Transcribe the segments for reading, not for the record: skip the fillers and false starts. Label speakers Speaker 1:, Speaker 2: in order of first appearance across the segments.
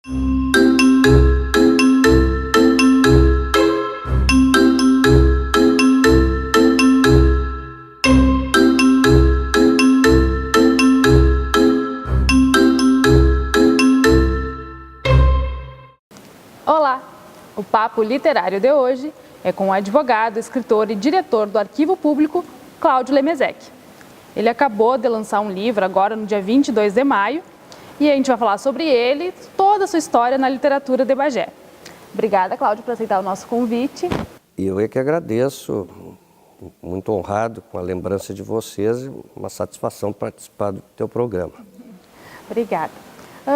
Speaker 1: Olá! O Papo Literário de hoje é com o advogado, escritor e diretor do Arquivo Público, Cláudio Lemezec. Ele acabou de lançar um livro agora no dia 22 de maio e a gente vai falar sobre ele e toda a sua história na literatura de Bagé. Obrigada, Cláudio, por aceitar o nosso convite.
Speaker 2: Eu é que agradeço, muito honrado com a lembrança de vocês e uma satisfação participar do teu programa.
Speaker 1: Obrigada.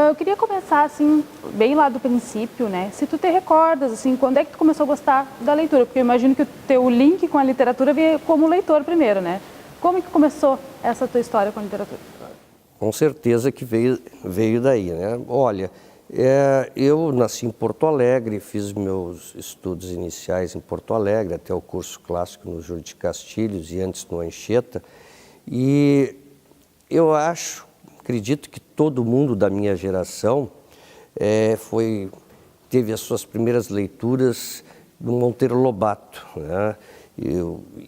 Speaker 1: Eu queria começar, assim, bem lá do princípio, né? Se tu te recordas, assim, quando é que tu começou a gostar da leitura? Porque eu imagino que o teu link com a literatura veio como leitor primeiro, né? Como é que começou essa tua história com a literatura?
Speaker 2: Com certeza que veio daí, né? Olha, eu nasci em Porto Alegre, fiz meus estudos iniciais em Porto Alegre, até o curso clássico no Júlio de Castilhos e antes no Anchieta. E eu acredito que todo mundo da minha geração teve as suas primeiras leituras do Monteiro Lobato, né?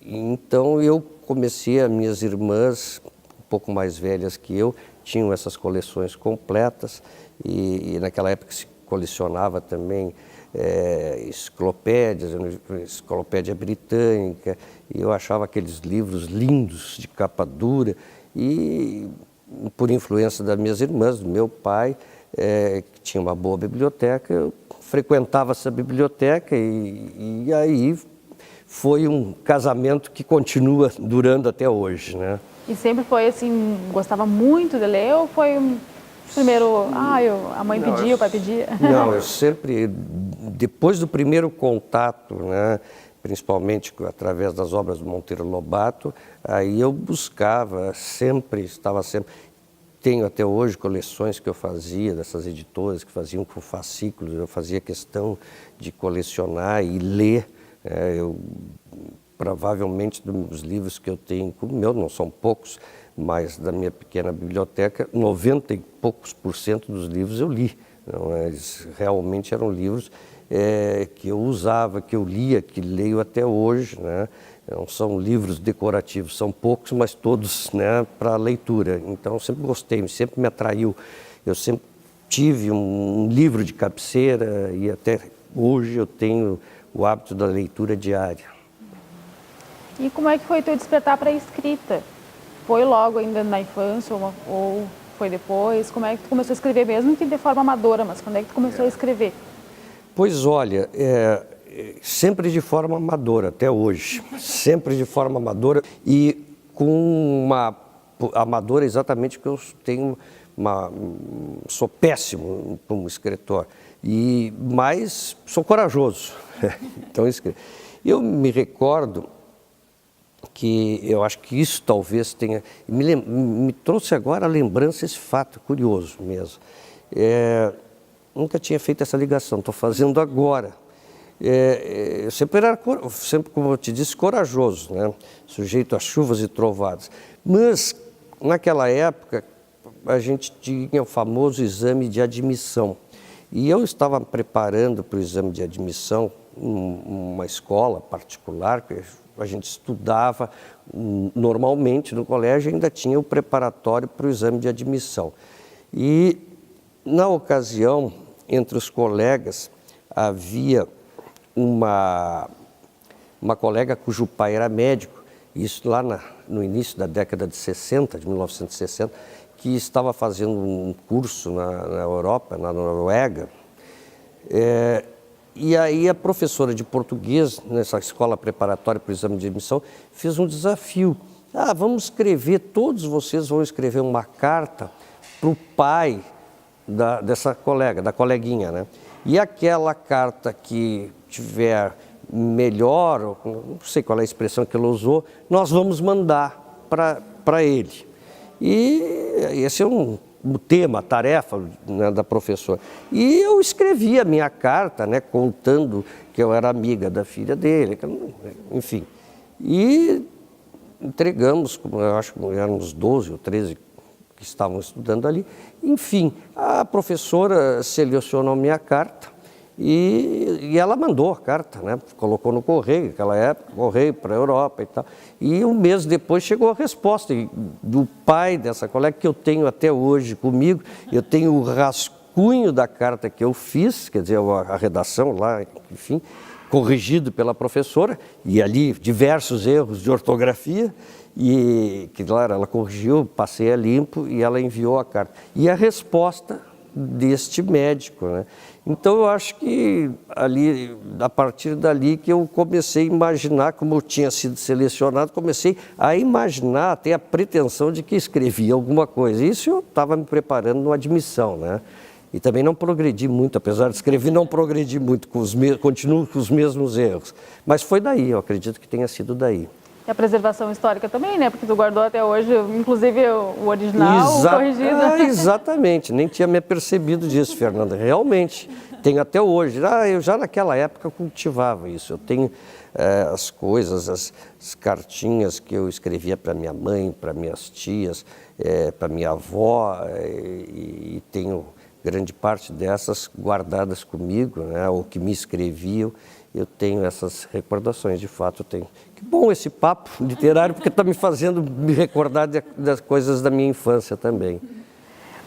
Speaker 2: Então eu comecei, as minhas irmãs, um pouco mais velhas que eu, tinham essas coleções completas e naquela época se colecionava também enciclopédias, enciclopédia britânica, e eu achava aqueles livros lindos de capa dura e por influência das minhas irmãs, do meu pai, que tinha uma boa biblioteca, eu frequentava essa biblioteca e aí foi um casamento que continua durando até hoje, né?
Speaker 1: E sempre foi assim, gostava muito de ler ou foi primeiro, a mãe pedia, o pai pedia?
Speaker 2: Não, eu sempre, depois do primeiro contato, né, principalmente através das obras do Monteiro Lobato, aí eu buscava, tenho até hoje coleções que eu fazia dessas editoras que faziam com fascículos, eu fazia questão de colecionar e ler. Provavelmente dos livros que eu tenho, não são poucos, mas da minha pequena biblioteca, 90 e poucos % dos livros eu li. Não, eles realmente eram livros que eu usava, que eu lia, que leio até hoje, né? Não são livros decorativos, são poucos, mas todos, né, para leitura. Então eu sempre gostei, sempre me atraiu. Eu sempre tive um livro de cabeceira e até hoje eu tenho o hábito da leitura diária.
Speaker 1: E como é que foi teu despertar para a escrita? Foi logo ainda na infância ou foi depois? Como é que tu começou a escrever, mesmo que de forma amadora, mas quando é que tu começou a escrever?
Speaker 2: Pois olha, sempre de forma amadora, até hoje. Sempre de forma amadora e com uma amadora exatamente porque eu sou péssimo como escritor, mas sou corajoso. Então, eu me recordo que eu acho que isso talvez tenha... Me trouxe agora a lembrança esse fato curioso mesmo. Nunca tinha feito essa ligação, estou fazendo agora. Eu sempre como eu te disse, corajoso, né? Sujeito a chuvas e trovadas. Mas, naquela época, a gente tinha o famoso exame de admissão. E eu estava preparando para o exame de admissão uma escola particular, que a gente estudava normalmente no colégio, ainda tinha o preparatório para o exame de admissão. E, na ocasião, entre os colegas, havia uma colega cujo pai era médico, isso lá no início da década de 60, de 1960, que estava fazendo um curso na Europa, na Noruega. E aí a professora de português, nessa escola preparatória para o exame de admissão, fez um desafio. Vamos escrever, todos vocês vão escrever uma carta para o pai dessa colega, da coleguinha, né? E aquela carta que tiver melhor, não sei qual é a expressão que ela usou, nós vamos mandar para ele. E esse é o tema, a tarefa, né, da professora. E eu escrevi a minha carta, né, contando que eu era amiga da filha dele, enfim. E entregamos, eu acho que eram uns 12 ou 13 que estavam estudando ali. Enfim, a professora selecionou minha carta e ela mandou a carta, né? Colocou no correio, naquela época, correio para a Europa e tal. E um mês depois chegou a resposta do pai dessa colega, que eu tenho até hoje comigo. Eu tenho o rascunho da carta que eu fiz, quer dizer, a redação lá, enfim, corrigido pela professora, e ali diversos erros de ortografia, e que, claro, ela corrigiu, passei a limpo e ela enviou a carta. E a resposta deste médico, né? Então eu acho que ali, a partir dali que eu comecei a imaginar, como eu tinha sido selecionado, comecei a imaginar, ter a pretensão de que escrevia alguma coisa. Isso eu estava me preparando na admissão, né? E também não progredi muito, apesar de escrever, não progredi muito, continuo com os mesmos erros. Mas foi daí, eu acredito que tenha sido daí.
Speaker 1: E a preservação histórica também, né? Porque tu guardou até hoje, inclusive, o original, o corrigido.
Speaker 2: Exatamente, nem tinha me apercebido disso, Fernanda. Realmente, tenho até hoje. Eu já naquela época cultivava isso. Eu tenho as coisas, as cartinhas que eu escrevia para minha mãe, para minhas tias, para minha avó, e tenho grande parte dessas guardadas comigo, né? Ou que me escreviam. Eu tenho essas recordações, de fato, eu tenho. Que bom esse papo literário, porque está me fazendo me recordar das coisas da minha infância também.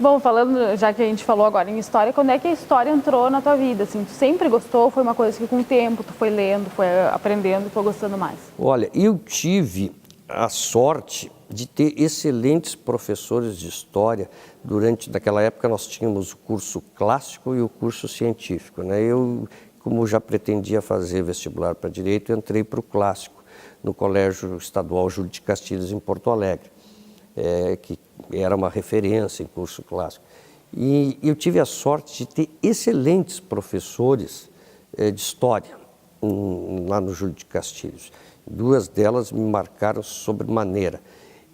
Speaker 1: Bom, falando, já que a gente falou agora em história, quando é que a história entrou na tua vida? Assim, tu sempre gostou? Foi uma coisa que com o tempo tu foi lendo, foi aprendendo e foi gostando mais?
Speaker 2: Olha, eu tive a sorte de ter excelentes professores de história. Naquela época nós tínhamos o curso clássico e o curso científico, né? Eu, como já pretendia fazer vestibular para Direito, entrei para o clássico, no Colégio Estadual Júlio de Castilhos, em Porto Alegre, que era uma referência em curso clássico. E eu tive a sorte de ter excelentes professores de história lá no Júlio de Castilhos. Duas delas me marcaram sobremaneira.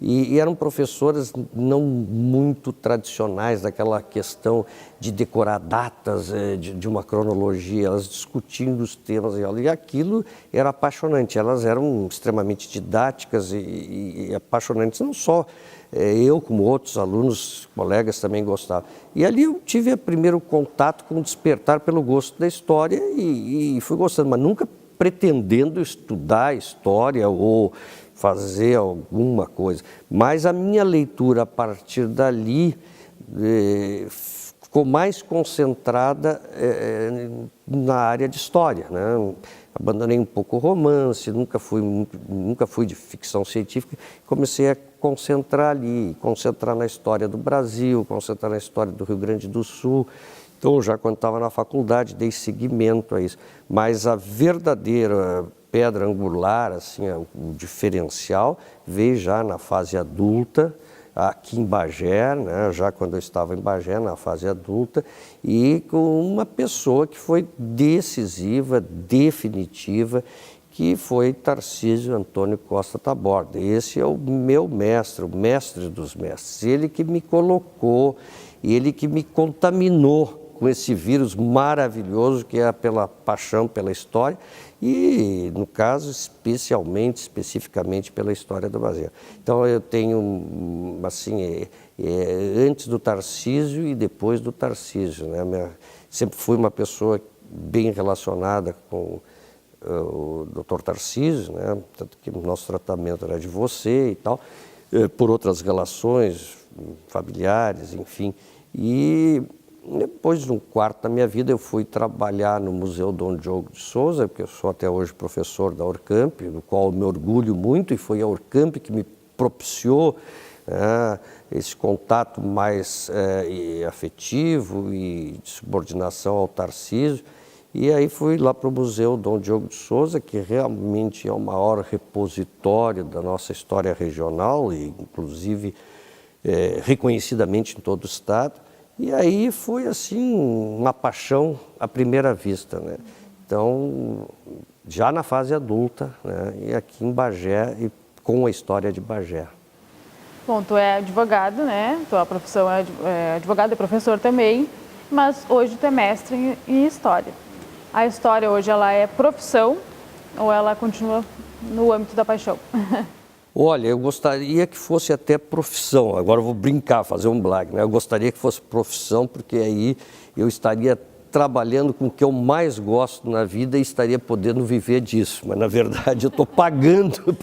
Speaker 2: E eram professoras não muito tradicionais, daquela questão de decorar datas de uma cronologia, elas discutindo os temas, e aquilo era apaixonante. Elas eram extremamente didáticas e apaixonantes, não só eu, como outros alunos, colegas também gostavam. E ali eu tive o primeiro contato com o despertar pelo gosto da história e fui gostando, mas nunca pretendendo estudar história ou fazer alguma coisa. Mas a minha leitura a partir dali ficou mais concentrada na área de história, né? Abandonei um pouco o romance, nunca fui de ficção científica, comecei a concentrar ali, concentrar na história do Brasil, concentrar na história do Rio Grande do Sul. Então, já quando estava na faculdade, dei seguimento a isso. Mas a verdadeira pedra angular, assim, o diferencial, veio já na fase adulta, aqui em Bagé, né, já quando eu estava em Bagé, na fase adulta, e com uma pessoa que foi decisiva, definitiva, que foi Tarcísio Antônio Costa Taborda. Esse é o meu mestre, o mestre dos mestres. Ele que me colocou, ele que me contaminou com esse vírus maravilhoso que é pela paixão pela história e, no caso, especificamente pela história do Brasil. Então, eu tenho, assim, antes do Tarcísio e depois do Tarcísio, né? Sempre fui uma pessoa bem relacionada com o Dr. Tarcísio, né? Tanto que o nosso tratamento era de você e tal, por outras relações familiares, enfim. E depois de um quarto da minha vida, eu fui trabalhar no Museu Dom Diogo de Souza, porque eu sou até hoje professor da Orcamp, do qual eu me orgulho muito, e foi a Orcamp que me propiciou esse contato mais afetivo e de subordinação ao Tarcísio. E aí fui lá para o Museu Dom Diogo de Souza, que realmente é o maior repositório da nossa história regional, e inclusive reconhecidamente em todo o estado. E aí foi, assim, uma paixão à primeira vista, né? Então, já na fase adulta, né? E aqui em Bagé, e com a história de Bagé.
Speaker 1: Bom, tu é advogado, né? Tua profissão é advogado e professor também, mas hoje tu é mestre em História. A História hoje, ela é profissão ou ela continua no âmbito da paixão?
Speaker 2: Olha, eu gostaria que fosse até profissão. Agora eu vou brincar, fazer um blague, né? Eu gostaria que fosse profissão, porque aí eu estaria trabalhando com o que eu mais gosto na vida e estaria podendo viver disso. Mas, na verdade, eu estou pagando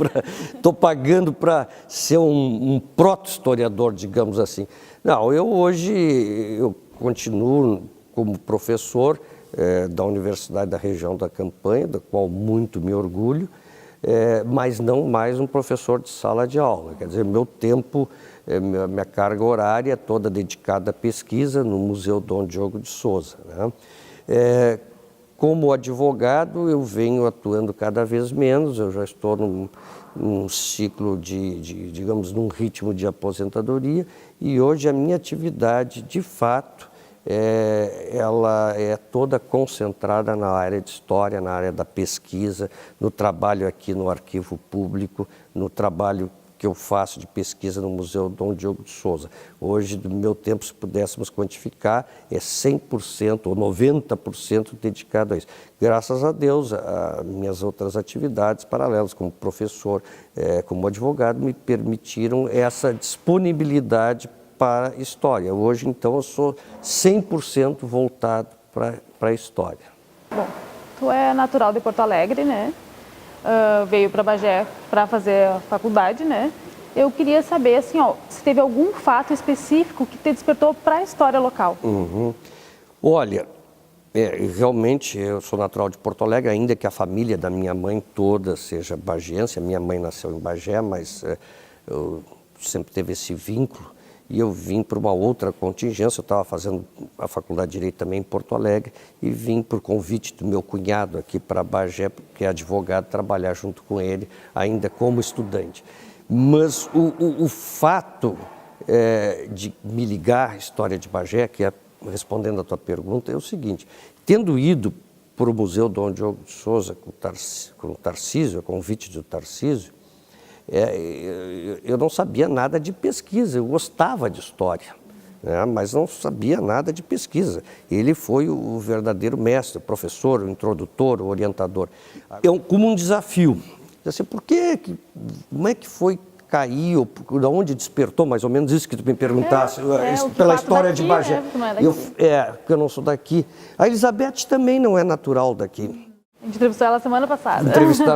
Speaker 2: para ser um proto-historiador, digamos assim. Não, eu continuo como professor da Universidade da Região da Campanha, da qual muito me orgulho, mas não mais um professor de sala de aula. Quer dizer, meu tempo, minha carga horária é toda dedicada à pesquisa no Museu Dom Diogo de Souza, né? Como advogado, eu venho atuando cada vez menos, eu já estou num ciclo digamos, num ritmo de aposentadoria, e hoje a minha atividade, de fato, ela é toda concentrada na área de história, na área da pesquisa, no trabalho aqui no Arquivo Público, no trabalho que eu faço de pesquisa no Museu Dom Diogo de Souza. Hoje, do meu tempo, se pudéssemos quantificar, é 100% ou 90% dedicado a isso. Graças a Deus, as minhas outras atividades paralelas, como professor, como advogado, me permitiram essa disponibilidade para a história. Hoje, então, eu sou 100% voltado para a história.
Speaker 1: Bom, tu é natural de Porto Alegre, né? Veio para Bagé para fazer a faculdade, né? Eu queria saber, assim, se teve algum fato específico que te despertou para a história local.
Speaker 2: Uhum. Olha, realmente eu sou natural de Porto Alegre, ainda que a família da minha mãe toda seja bagiense. A minha mãe nasceu em Bagé, mas eu sempre teve esse vínculo. E eu vim por uma outra contingência, eu estava fazendo a faculdade de Direito também em Porto Alegre, e vim por convite do meu cunhado aqui para Bagé, que é advogado, trabalhar junto com ele, ainda como estudante. Mas o fato de me ligar à história de Bagé, que é, respondendo a tua pergunta, é o seguinte: tendo ido para o Museu Dom Diogo de Souza com o Tarcísio, a convite do Tarcísio, eu não sabia nada de pesquisa, eu gostava de história, né? Mas não sabia nada de pesquisa. Ele foi o verdadeiro mestre, o professor, o introdutor, o orientador. Como um desafio. Assim, como é que foi cair, ou de onde despertou, mais ou menos isso que tu me perguntasse, pela história de Bagé. Porque eu não sou daqui. A Elizabeth também não é natural daqui.
Speaker 1: A gente entrevistou ela semana passada.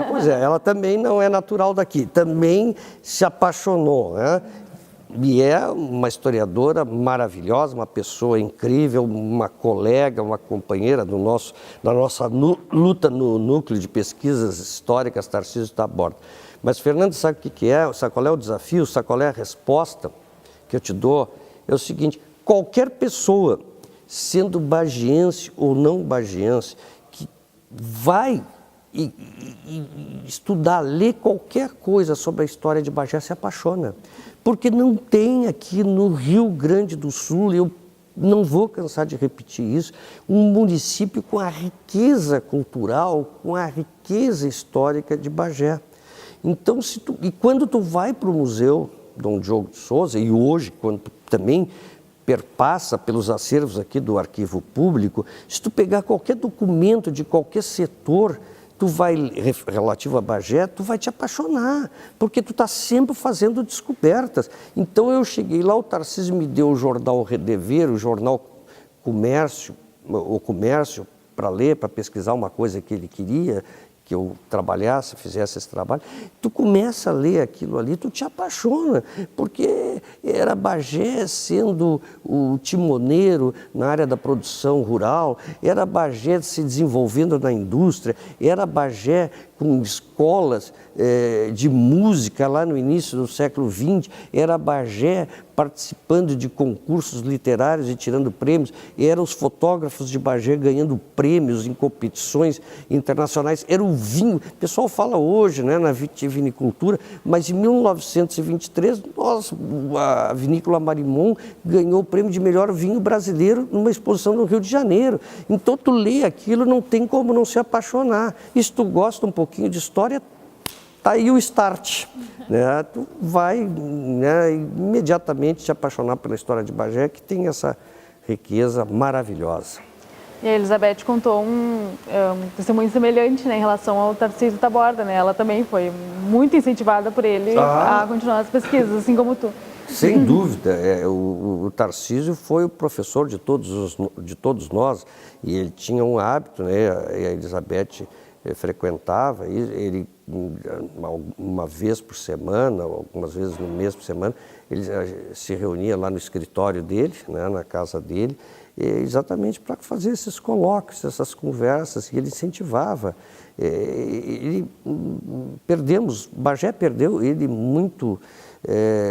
Speaker 2: Pois ela também não é natural daqui, também se apaixonou, né? E é uma historiadora maravilhosa, uma pessoa incrível, uma colega, uma companheira da nossa luta no núcleo de pesquisas históricas Tarcísio Taborda. Mas, Fernando, sabe o que é? Sabe qual é o desafio? Sabe qual é a resposta que eu te dou? É o seguinte: qualquer pessoa, sendo bagiense ou não bagiense, vai estudar, ler qualquer coisa sobre a história de Bagé, se apaixona. Porque não tem aqui no Rio Grande do Sul, eu não vou cansar de repetir isso, um município com a riqueza cultural, com a riqueza histórica de Bagé. Então, quando tu vai para o Museu Dom Diogo de Souza, e hoje, quando tu também perpassa pelos acervos aqui do Arquivo Público, se tu pegar qualquer documento de qualquer setor, relativo a Bagé, tu vai te apaixonar, porque tu está sempre fazendo descobertas. Então eu cheguei lá, o Tarcísio me deu o jornal Redever, o jornal Comércio, para ler, para pesquisar uma coisa que ele queria que eu trabalhasse, fizesse esse trabalho. Tu começa a ler aquilo ali, tu te apaixona, porque era Bagé sendo o timoneiro na área da produção rural, era Bagé se desenvolvendo na indústria, era Bagé com escolas de música lá no início do século XX, era Bagé participando de concursos literários e tirando prêmios, eram os fotógrafos de Bagé ganhando prêmios em competições internacionais, era o vinho. O pessoal fala hoje, né, na vitivinicultura, mas em 1923 a vinícola Marimon ganhou o prêmio de melhor vinho brasileiro numa exposição no Rio de Janeiro. Então tu lê aquilo, não tem como não se apaixonar. E se tu gosta um pouquinho de história, tá aí o start, né? Tu vai, né, imediatamente te apaixonar pela história de Bagé, que tem essa riqueza maravilhosa.
Speaker 1: E a Elizabeth contou um testemunho semelhante, né, em relação ao Tarcísio Taborda, né? Ela também foi muito incentivada por ele a continuar as pesquisas, assim como tu.
Speaker 2: Sem dúvida, o Tarcísio foi o professor de todos nós, e ele tinha um hábito, né, a Elizabeth frequentava, ele uma vez por semana, algumas vezes no mês por semana, ele se reunia lá no escritório dele, né, na casa dele, exatamente para fazer esses colóquios, essas conversas, e ele incentivava. Bagé perdeu ele muito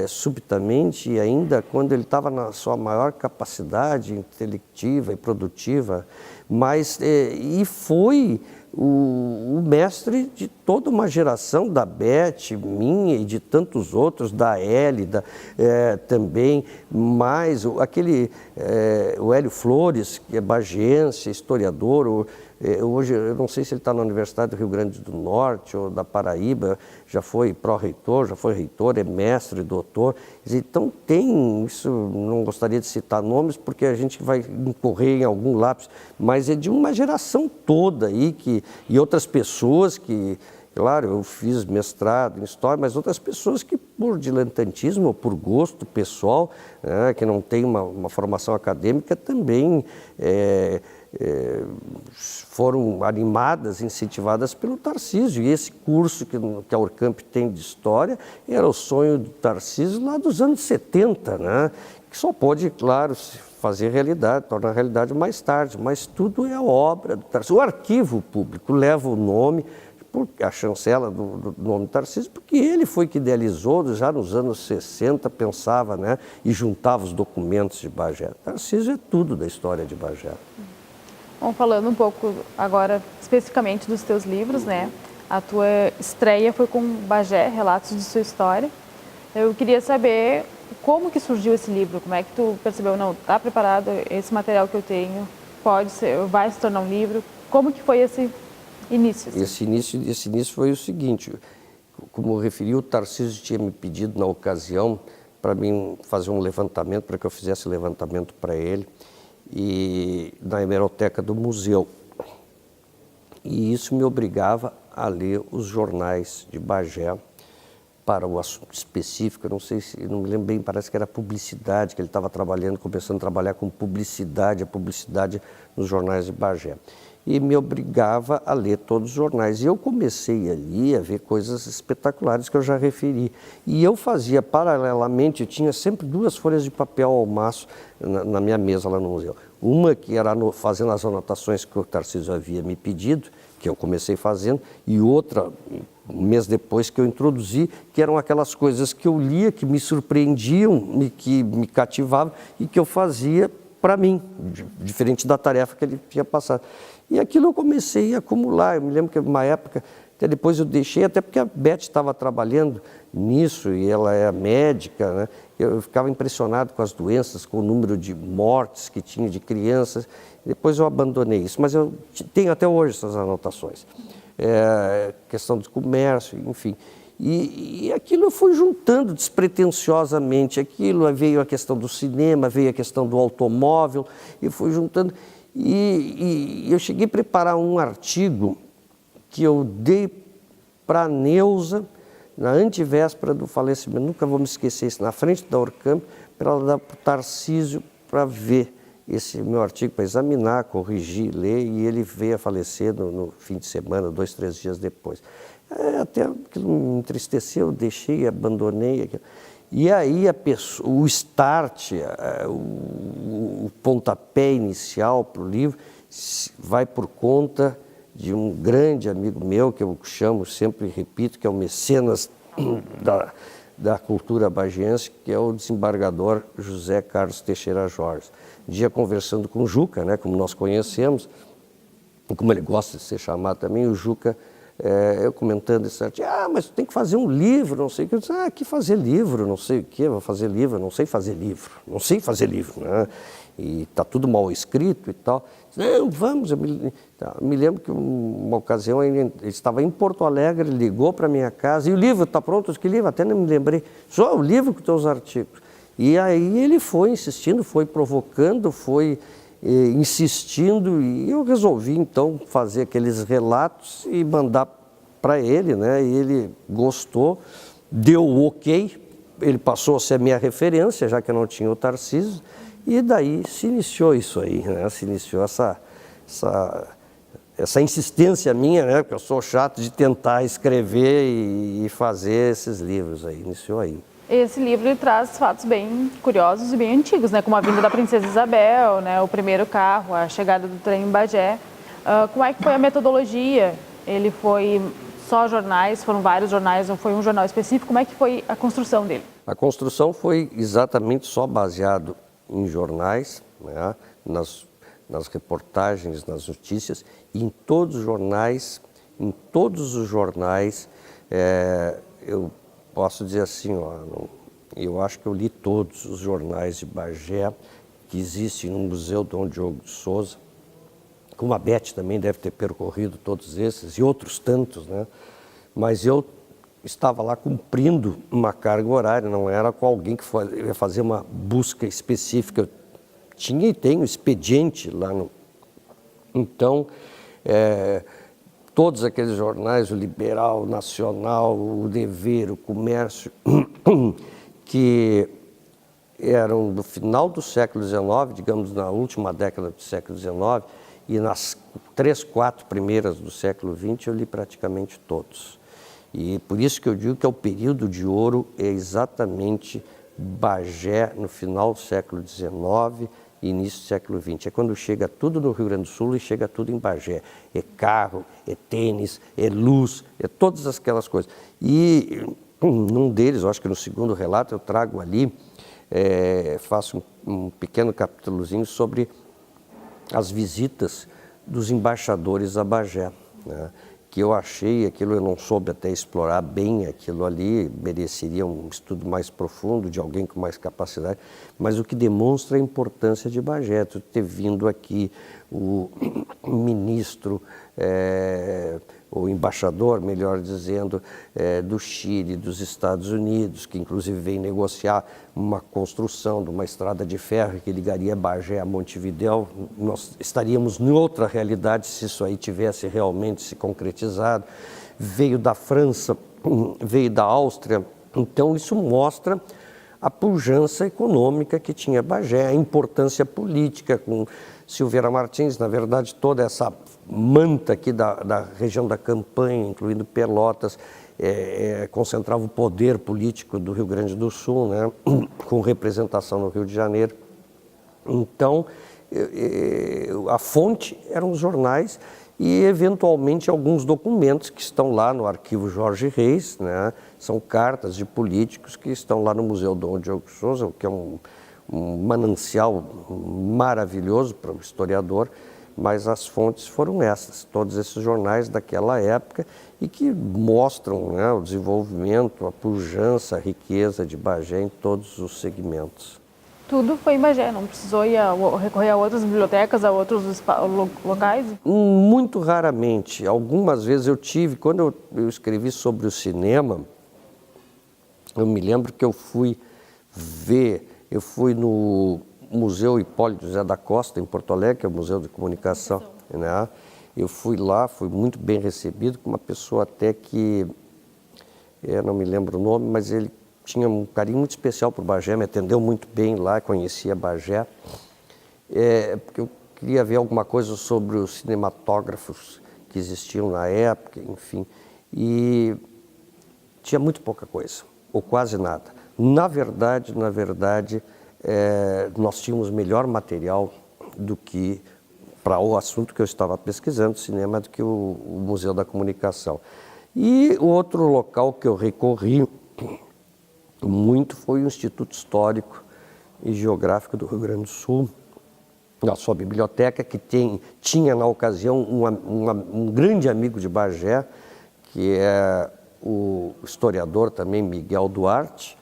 Speaker 2: subitamente, e ainda quando ele estava na sua maior capacidade intelectiva e produtiva, mas e foi o mestre de toda uma geração, da Beth, minha e de tantos outros, da Eli, também, mais o Hélio Flores, que é bagiense, historiador, hoje eu não sei se ele está na Universidade do Rio Grande do Norte ou da Paraíba, já foi pró-reitor, já foi reitor, é mestre, doutor. Então tem isso, não gostaria de citar nomes porque a gente vai incorrer em algum lápis, mas é de uma geração toda aí, e outras pessoas que, claro, eu fiz mestrado em História, mas outras pessoas que por diletantismo ou por gosto pessoal, né, que não tem uma formação acadêmica, também foram animadas, incentivadas pelo Tarcísio. E esse curso que a Urcamp tem de História era o sonho do Tarcísio lá dos anos 70, né? Que só pode, claro, se fazer realidade, tornar realidade mais tarde, mas tudo é obra do Tarcísio. O arquivo público leva o nome, a chancela do nome Tarcísio, porque ele foi que idealizou, já nos anos 60, pensava, né, e juntava os documentos de Bagé. Tarcísio é tudo da história de Bagé.
Speaker 1: Bom, falando um pouco agora especificamente dos teus livros, né? A tua estreia foi com Bagé, Relatos de Sua História. Eu queria saber como que surgiu esse livro, como é que tu percebeu, não, está preparado, esse material que eu tenho vai se tornar um livro, como que foi esse início? Assim?
Speaker 2: Esse início foi o seguinte, como eu referi, o Tarcísio tinha me pedido na ocasião para mim fazer um levantamento, para que eu fizesse levantamento para ele, e na hemeroteca do museu. E isso me obrigava a ler os jornais de Bagé para o assunto específico. Eu não sei se, não me lembro bem, parece que era publicidade, que ele estava trabalhando, começando a trabalhar com publicidade, a publicidade nos jornais de Bagé. E me obrigava a ler todos os jornais. E eu comecei ali a ver coisas espetaculares que eu já referi. E eu fazia paralelamente, eu tinha sempre 2 folhas de papel ao maço na minha mesa lá no museu. Uma que era fazendo as anotações que o Tarcísio havia me pedido, que eu comecei fazendo, e outra, um mês depois, que eu introduzi, que eram aquelas coisas que eu lia, que me surpreendiam, que me cativavam e que eu fazia para mim, diferente da tarefa que ele tinha passado. E aquilo eu comecei a acumular. Eu me lembro que uma época, até depois eu deixei, até porque a Beth estava trabalhando nisso e ela é médica, né? Eu ficava impressionado com as doenças, com o número de mortes que tinha de crianças. Depois eu abandonei isso, mas eu tenho até hoje essas anotações. Questão de comércio, enfim. E aquilo eu fui juntando despretensiosamente. Aquilo veio a questão do cinema, veio a questão do automóvel, e fui juntando. E eu cheguei a preparar um artigo que eu dei para a Neuza, na antevéspera do falecimento, nunca vou me esquecer isso, na frente da Urcamp, para ela dar para o Tarcísio para ver esse meu artigo, para examinar, corrigir, ler, e ele veio a falecer no fim de semana, 2, 3 dias depois. Até aquilo me entristeceu, eu deixei, abandonei aquilo. E aí o start, o pontapé inicial para o livro vai por conta de um grande amigo meu, que eu chamo sempre e repito, que é o mecenas da cultura bagiense, que é o desembargador José Carlos Teixeira Jorge. Um dia conversando com o Juca, né, como nós conhecemos, e como ele gosta de ser chamado também, o Juca, eu comentando esse artigo, mas tu tem que fazer um livro, não sei o que. Eu disse, que fazer livro, não sei o que, vou fazer livro, não sei fazer livro, né? E está tudo mal escrito e tal. Não, vamos, eu me lembro que uma ocasião ele estava em Porto Alegre, ele ligou para minha casa, e o livro está pronto? Que livro? Até não me lembrei. Só o livro com teus artigos. E aí ele foi insistindo, foi provocando, foi insistindo, e eu resolvi então fazer aqueles relatos e mandar para ele, né? E ele gostou, deu o ok, ele passou a ser a minha referência, já que eu não tinha o Tarcísio, e daí se iniciou isso aí, né? Se iniciou essa insistência minha, né? Porque eu sou chato de tentar escrever e fazer esses livros aí, iniciou aí.
Speaker 1: Esse livro ele traz fatos bem curiosos e bem antigos, né? Como a vinda da Princesa Isabel, né? O primeiro carro, a chegada do trem em Bagé. Como é que foi a metodologia? Ele foi só jornais, foram vários jornais ou foi um jornal específico? Como é que foi a construção dele?
Speaker 2: A construção foi exatamente só baseado em jornais, né? Nas reportagens, nas notícias, e em todos os jornais, eu posso dizer assim, ó, eu acho que eu li todos os jornais de Bagé que existem no Museu Dom Diogo de Souza, como a Beth também deve ter percorrido todos esses e outros tantos, né? Mas eu estava lá cumprindo uma carga horária, não era com alguém que ia fazer uma busca específica. Eu tinha e tenho expediente lá no... Então, todos aqueles jornais, o Liberal, o Nacional, o Dever, o Comércio, que eram do final do século XIX, digamos, na última década do século XIX, e nas 3, 4 primeiras do século XX, eu li praticamente todos. E por isso que eu digo que é o período de ouro, é exatamente Bagé, no final do século XIX e início do século XX. É quando chega tudo no Rio Grande do Sul e chega tudo em Bagé. É carro, é tênis, é luz, é todas aquelas coisas. E num deles, eu acho que no segundo relato, eu trago ali, faço um pequeno capítulozinho sobre as visitas dos embaixadores a Bagé, né? Que eu achei, aquilo eu não soube até explorar bem aquilo ali, mereceria um estudo mais profundo de alguém com mais capacidade, mas o que demonstra a importância de Bagé, ter vindo aqui o ministro, o embaixador, melhor dizendo, do Chile, dos Estados Unidos, que inclusive veio negociar uma construção de uma estrada de ferro que ligaria Bagé a Montevidéu. Nós estaríamos em outra realidade se isso aí tivesse realmente se concretizado. Veio da França, veio da Áustria, então isso mostra a pujança econômica que tinha Bagé, a importância política com Silveira Martins, na verdade toda essa manta aqui da região da Campanha, incluindo Pelotas, concentrava o poder político do Rio Grande do Sul, né, com representação no Rio de Janeiro. Então, a fonte eram os jornais e, eventualmente, alguns documentos que estão lá no arquivo Jorge Reis, né, são cartas de políticos que estão lá no Museu Dom Diogo de Souza, que é um manancial maravilhoso para o historiador, mas as fontes foram essas, todos esses jornais daquela época e que mostram, né, o desenvolvimento, a pujança, a riqueza de Bagé em todos os segmentos.
Speaker 1: Tudo foi em Bagé, não precisou recorrer a outras bibliotecas, a outros locais?
Speaker 2: Muito raramente. Algumas vezes eu tive, quando eu escrevi sobre o cinema, eu me lembro que eu fui no Museu Hipólito José da Costa, em Porto Alegre, que é o Museu de Comunicação, né? Eu fui lá, fui muito bem recebido, com uma pessoa até que, não me lembro o nome, mas ele tinha um carinho muito especial por Bagé, me atendeu muito bem lá, conhecia Bagé, porque eu queria ver alguma coisa sobre os cinematógrafos que existiam na época, enfim, e tinha muito pouca coisa, ou quase nada. Na verdade, nós tínhamos melhor material do que, para o assunto que eu estava pesquisando, cinema, do que o Museu da Comunicação. E o outro local que eu recorri muito foi o Instituto Histórico e Geográfico do Rio Grande do Sul, na sua biblioteca, que tinha na ocasião um grande amigo de Bagé, que é o historiador também Miguel Duarte,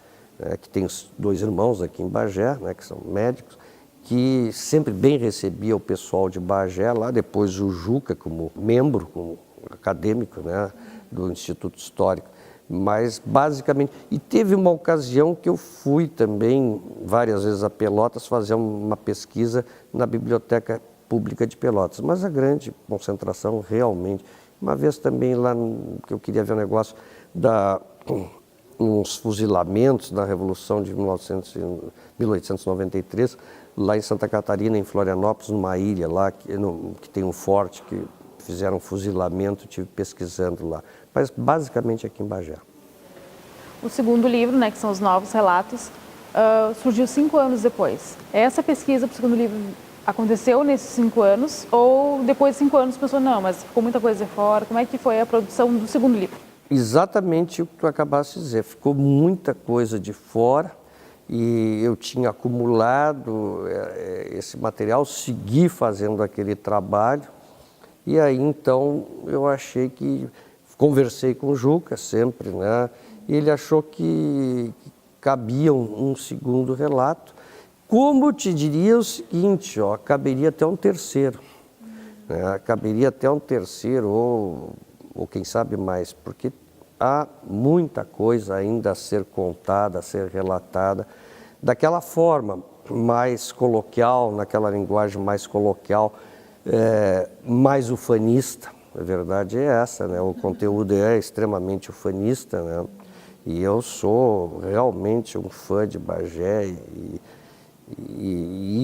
Speaker 2: que tem 2 irmãos aqui em Bagé, né, que são médicos, que sempre bem recebia o pessoal de Bagé lá, depois o Juca como membro, como acadêmico, né, do Instituto Histórico, Mas basicamente, e teve uma ocasião que eu fui também várias vezes a Pelotas fazer uma pesquisa na Biblioteca Pública de Pelotas, mas a grande concentração realmente, uma vez também lá que eu queria ver um negócio uns fuzilamentos da Revolução de 1893, lá em Santa Catarina, em Florianópolis, numa ilha lá que tem um forte que fizeram um fuzilamento, estive pesquisando lá, mas basicamente aqui em Bagé.
Speaker 1: O segundo livro, né, que são os novos relatos, surgiu 5 anos depois. Essa pesquisa para o segundo livro aconteceu nesses 5 anos ou depois de 5 anos pensou, não, mas ficou muita coisa de fora, como é que foi a produção do segundo livro?
Speaker 2: Exatamente o que tu acabaste de dizer, ficou muita coisa de fora e eu tinha acumulado esse material, segui fazendo aquele trabalho e aí então eu achei conversei com o Juca sempre, né, e ele achou que cabia um segundo relato, como eu te diria o seguinte, caberia até um terceiro, né, caberia até um terceiro ou quem sabe mais, porque há muita coisa ainda a ser contada, a ser relatada, daquela forma mais coloquial, naquela linguagem mais coloquial, mais ufanista. A verdade é essa, né? O conteúdo é extremamente ufanista, né? E eu sou realmente um fã de Bagé e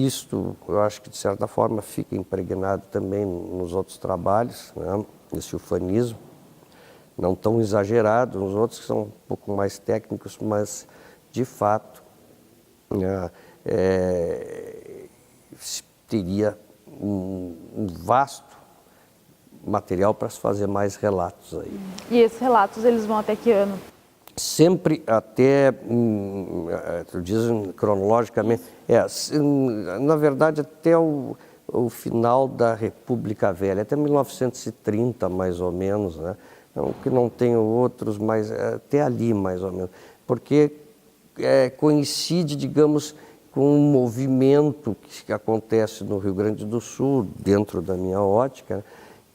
Speaker 2: isto, eu acho que de certa forma fica impregnado também nos outros trabalhos, né? Esse ufanismo, não tão exagerado, nos outros que são um pouco mais técnicos, mas de fato teria um vasto material para se fazer mais relatos aí.
Speaker 1: E esses relatos, eles vão até que ano?
Speaker 2: Sempre até, tu dizes cronologicamente, na verdade até o final da República Velha, até 1930 mais ou menos, né? Não que não tenho outros, mas até ali mais ou menos, porque coincide, digamos, com um movimento que acontece no Rio Grande do Sul, dentro da minha ótica,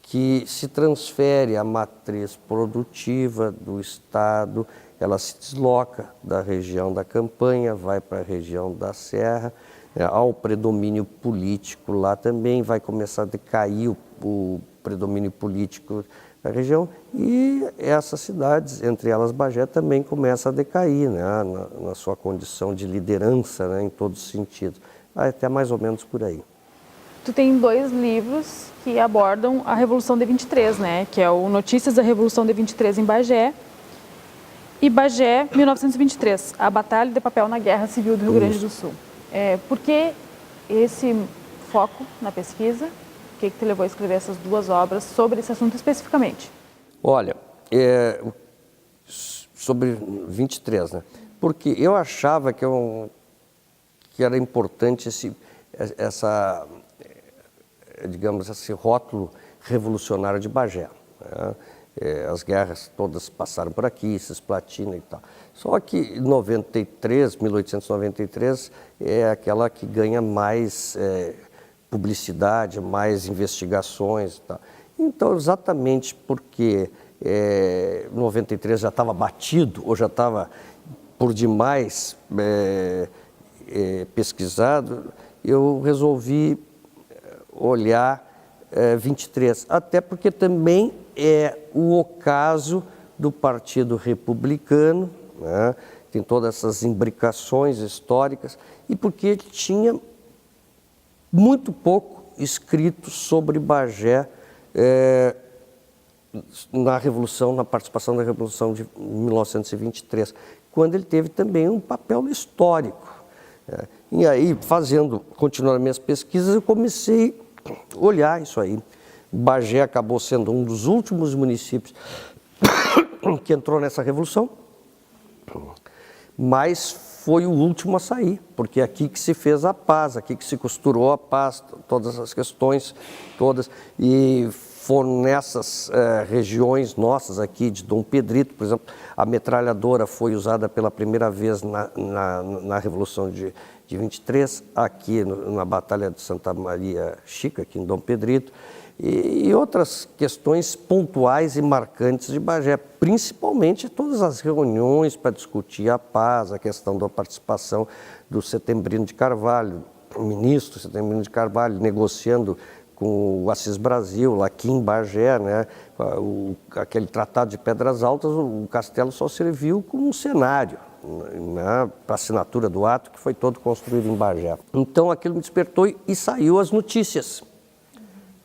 Speaker 2: que se transfere a matriz produtiva do Estado, ela se desloca da região da Campanha, vai para a região da Serra, há o predomínio político lá também, vai começar a decair o predomínio político da região e essas cidades, entre elas Bagé, também começa a decair, né, na sua condição de liderança, né, em todos os sentidos, até mais ou menos por aí.
Speaker 1: Tu tem 2 livros que abordam a Revolução de 23, né? Que é o Notícias da Revolução de 23 em Bagé e Bagé, 1923, a Batalha de Papel na Guerra Civil do Rio Grande do Sul. Por que esse foco na pesquisa? O que te levou a escrever essas 2 obras sobre esse assunto especificamente?
Speaker 2: Olha, sobre 23, né? Porque eu achava que era importante digamos, esse rótulo revolucionário de Bagé, né? As guerras todas passaram por aqui, Cisplatina e tal. Só que 1893 é aquela que ganha mais publicidade, mais investigações e tal. Então, exatamente porque 93 já estava batido ou já estava por demais pesquisado, eu resolvi olhar 23, até porque também é o ocaso do Partido Republicano, né? Tem todas essas imbricações históricas, e porque ele tinha muito pouco escrito sobre Bagé na Revolução, na participação da Revolução de 1923, quando ele teve também um papel histórico. E aí, continuando minhas pesquisas, eu comecei a olhar isso aí. Bagé acabou sendo um dos últimos municípios que entrou nessa revolução, mas foi o último a sair, porque é aqui que se fez a paz, aqui que se costurou a paz, todas as questões, todas, e foram nessas regiões nossas aqui de Dom Pedrito, por exemplo, a metralhadora foi usada pela primeira vez na Revolução de 23, aqui na Batalha de Santa Maria Chica, aqui em Dom Pedrito, e outras questões pontuais e marcantes de Bagé, principalmente todas as reuniões para discutir a paz, a questão da participação do Setembrino de Carvalho, o ministro Setembrino de Carvalho, negociando com o Assis Brasil, lá aqui em Bagé, né? Aquele tratado de Pedras Altas, o castelo só serviu como um cenário, né, para a assinatura do ato, que foi todo construído em Bagé. Então aquilo me despertou e saiu as notícias.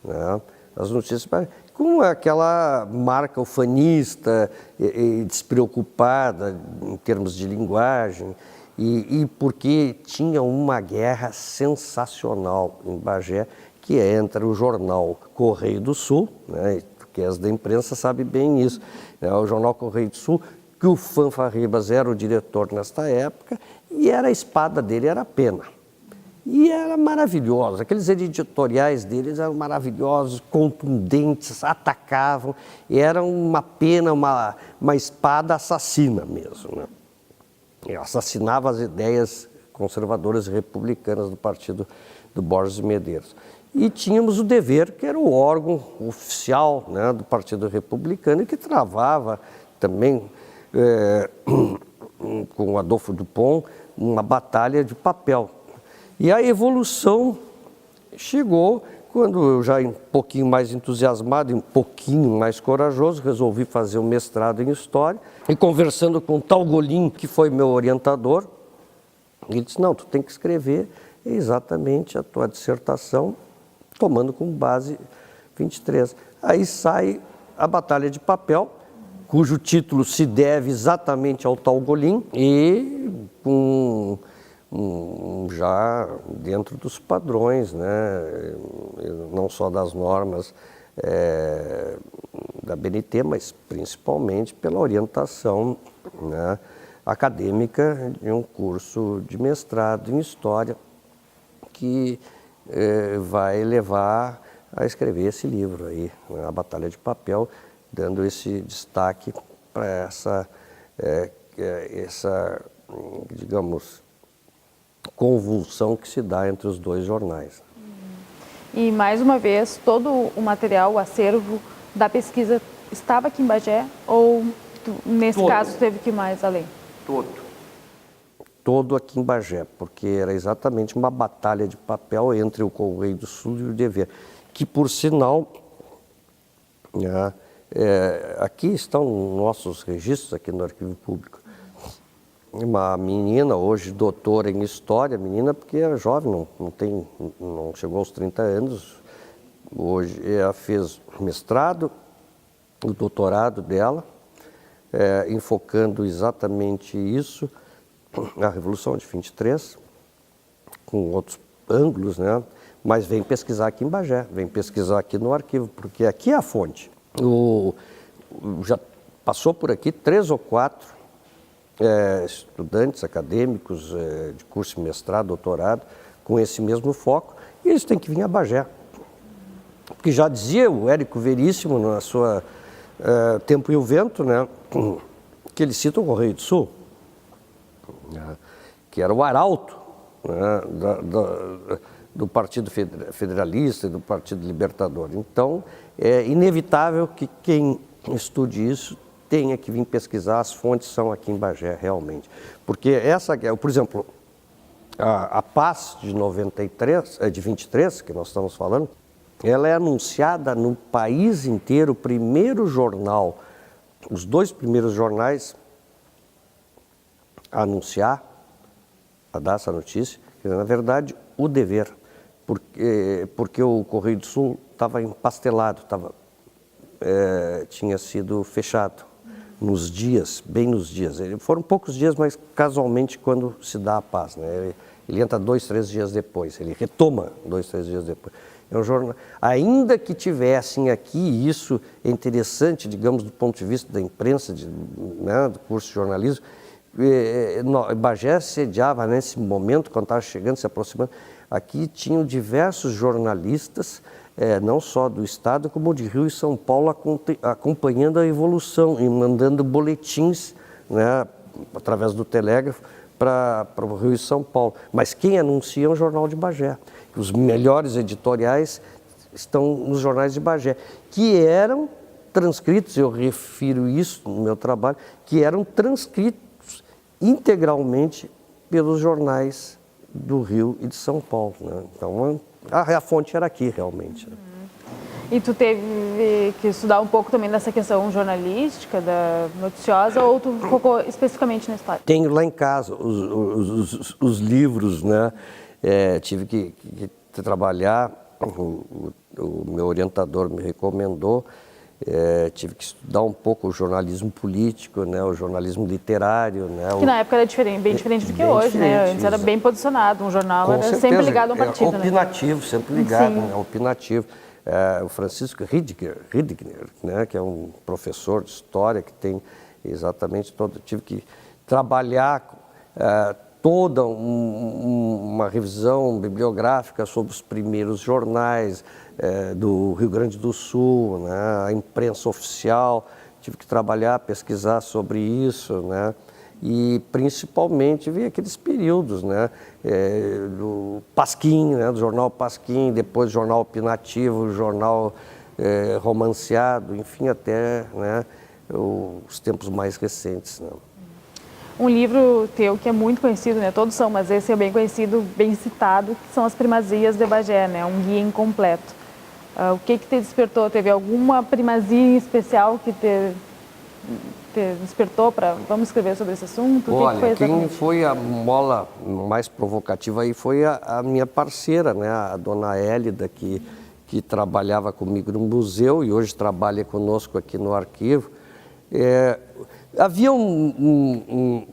Speaker 2: Né? As notícias com aquela marca ufanista e despreocupada em termos de linguagem, e porque tinha uma guerra sensacional em Bagé, que é entre o jornal Correio do Sul, né, que as da imprensa sabem bem isso, né, o jornal Correio do Sul, que o Fanfarribas era o diretor nesta época, e a espada dele era a pena. E era maravilhoso, aqueles editoriais deles eram maravilhosos, contundentes, atacavam, e era uma pena, uma espada assassina mesmo, né? Assassinava as ideias conservadoras e republicanas do partido do Borges Medeiros. E tínhamos o Dever, que era o órgão oficial, né, do Partido Republicano, e que travava também, com o Adolfo Dupont, uma batalha de papel. E a evolução chegou quando eu, já um pouquinho mais entusiasmado e um pouquinho mais corajoso, resolvi fazer um mestrado em História. E conversando com o Talgolin, que foi meu orientador, ele disse, não, tu tem que escrever exatamente a tua dissertação, tomando como base 23. Aí sai A Batalha de Papel, cujo título se deve exatamente ao Talgolin, e com já dentro dos padrões, né, não só das normas da BNT, mas principalmente pela orientação, né, acadêmica de um curso de mestrado em História que vai levar a escrever esse livro aí, né, A Batalha de Papel, dando esse destaque para essa, digamos, convulsão que se dá entre os dois jornais.
Speaker 1: E, mais uma vez, todo o material, o acervo da pesquisa estava aqui em Bagé ou, nesse caso, teve que ir mais além?
Speaker 2: Todo aqui em Bagé, porque era exatamente uma batalha de papel entre o Correio do Sul e o Dever, que, por sinal, né, aqui estão nossos registros, aqui no Arquivo Público. Uma menina, hoje doutora em História, menina porque era jovem, não chegou aos 30 anos, hoje ela fez mestrado, o doutorado dela, enfocando exatamente isso, a Revolução de 23, com outros ângulos, né? Mas vem pesquisar aqui em Bagé, vem pesquisar aqui no arquivo, porque aqui é a fonte. Já passou por aqui 3 ou 4 estudantes acadêmicos de curso de mestrado, doutorado, com esse mesmo foco, e eles têm que vir a Bagé. Porque já dizia o Érico Veríssimo, na sua Tempo e o Vento, né, que ele cita o Correio do Sul, né, que era o arauto, né, do Partido Federalista e do Partido Libertador. Então, é inevitável que quem estude isso tenha que vir pesquisar, as fontes são aqui em Bagé, realmente. Porque por exemplo, a paz de 23, que nós estamos falando, ela é anunciada no país inteiro, o primeiro jornal, os 2 primeiros jornais a anunciar, a dar essa notícia, que na verdade o Dever, porque o Correio do Sul estava empastelado, tinha sido fechado. Bem nos dias. Foram poucos dias, mas casualmente quando se dá a paz, né? Ele entra 2, 3 dias depois, ele retoma 2, 3 dias depois. É um jornal. Ainda que tivessem aqui, isso é interessante, digamos, do ponto de vista da imprensa, né, do curso de jornalismo, Bagé sediava nesse momento, quando estava chegando, se aproximando, aqui tinham diversos jornalistas, não só do Estado, como de Rio e São Paulo, acompanhando a evolução e mandando boletins, né, através do telégrafo para o Rio e São Paulo. Mas quem anuncia é o Jornal de Bagé. Os melhores editoriais estão nos jornais de Bagé, que eram transcritos, eu refiro isso no meu trabalho, que eram transcritos integralmente pelos jornais do Rio e de São Paulo, né? Então, a fonte era aqui, realmente.
Speaker 1: E tu teve que estudar um pouco também dessa questão jornalística, da noticiosa, ou tu focou especificamente na história?
Speaker 2: Tenho lá em casa os livros, né? Tive que trabalhar, o meu orientador me recomendou, tive que estudar um pouco o jornalismo político, né? O jornalismo literário. Né?
Speaker 1: Que na época era diferente, bem diferente do que hoje, né? Antes era bem posicionado, um jornal era sempre ligado a um partido.
Speaker 2: Opinativo, né? Sempre ligado,
Speaker 1: Sim.
Speaker 2: né? Opinativo. O Francisco Ridgner, né? Que é um professor de história que tem exatamente todo... Tive que trabalhar toda uma revisão bibliográfica sobre os primeiros jornais do Rio Grande do Sul, né? A imprensa oficial, tive que trabalhar, pesquisar sobre isso, né? E principalmente vi aqueles períodos, né? Do Pasquim, né? Do jornal Pasquim, depois jornal opinativo, jornal romanceado, enfim, até, né? Os tempos mais recentes, né?
Speaker 1: Um livro teu que é muito conhecido, né? Todos são, mas esse é bem conhecido, bem citado, que são as Primazias de Bagé, né? Um guia incompleto. O que te despertou? Teve alguma primazia especial que te despertou para vamos escrever sobre esse assunto?
Speaker 2: Olha, quem foi a mola mais provocativa aí foi a minha parceira, né? A dona Hélida, que trabalhava comigo no museu e hoje trabalha conosco aqui no arquivo. Havia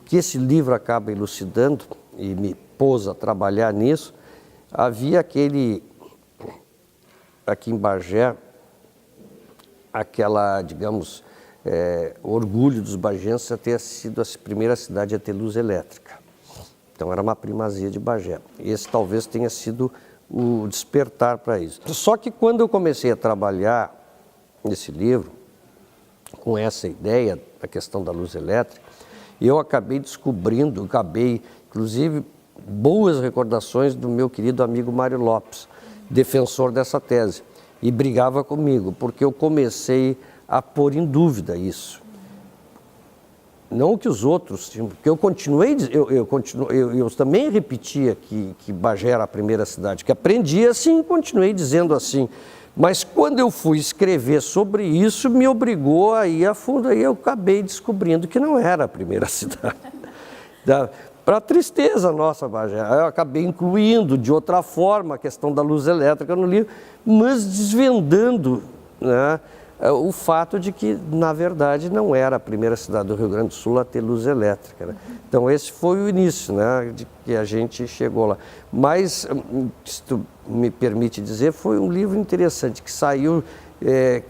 Speaker 2: que esse livro acaba elucidando e me pôs a trabalhar nisso. Havia aqui em Bagé, aquela, digamos, orgulho dos bagenses a ter sido a primeira cidade a ter luz elétrica. Então era uma primazia de Bagé. Esse talvez tenha sido o despertar para isso. Só que quando eu comecei a trabalhar nesse livro, com essa ideia, a questão da luz elétrica, eu acabei descobrindo, inclusive, boas recordações do meu querido amigo Mário Lopes, defensor dessa tese, e brigava comigo, porque eu comecei a pôr em dúvida isso. Não que os outros, porque eu também repetia que Bagé era a primeira cidade, que aprendi assim e continuei dizendo assim. Mas quando eu fui escrever sobre isso, me obrigou a ir a fundo, aí eu acabei descobrindo que não era a primeira cidade. Para a tristeza nossa, Bagé, eu acabei incluindo de outra forma a questão da luz elétrica no livro, mas desvendando, né, o fato de que, na verdade, não era a primeira cidade do Rio Grande do Sul a ter luz elétrica, né? Então, esse foi o início, né, de que a gente chegou lá. Mas, se tu me permite dizer, foi um livro interessante, que saiu,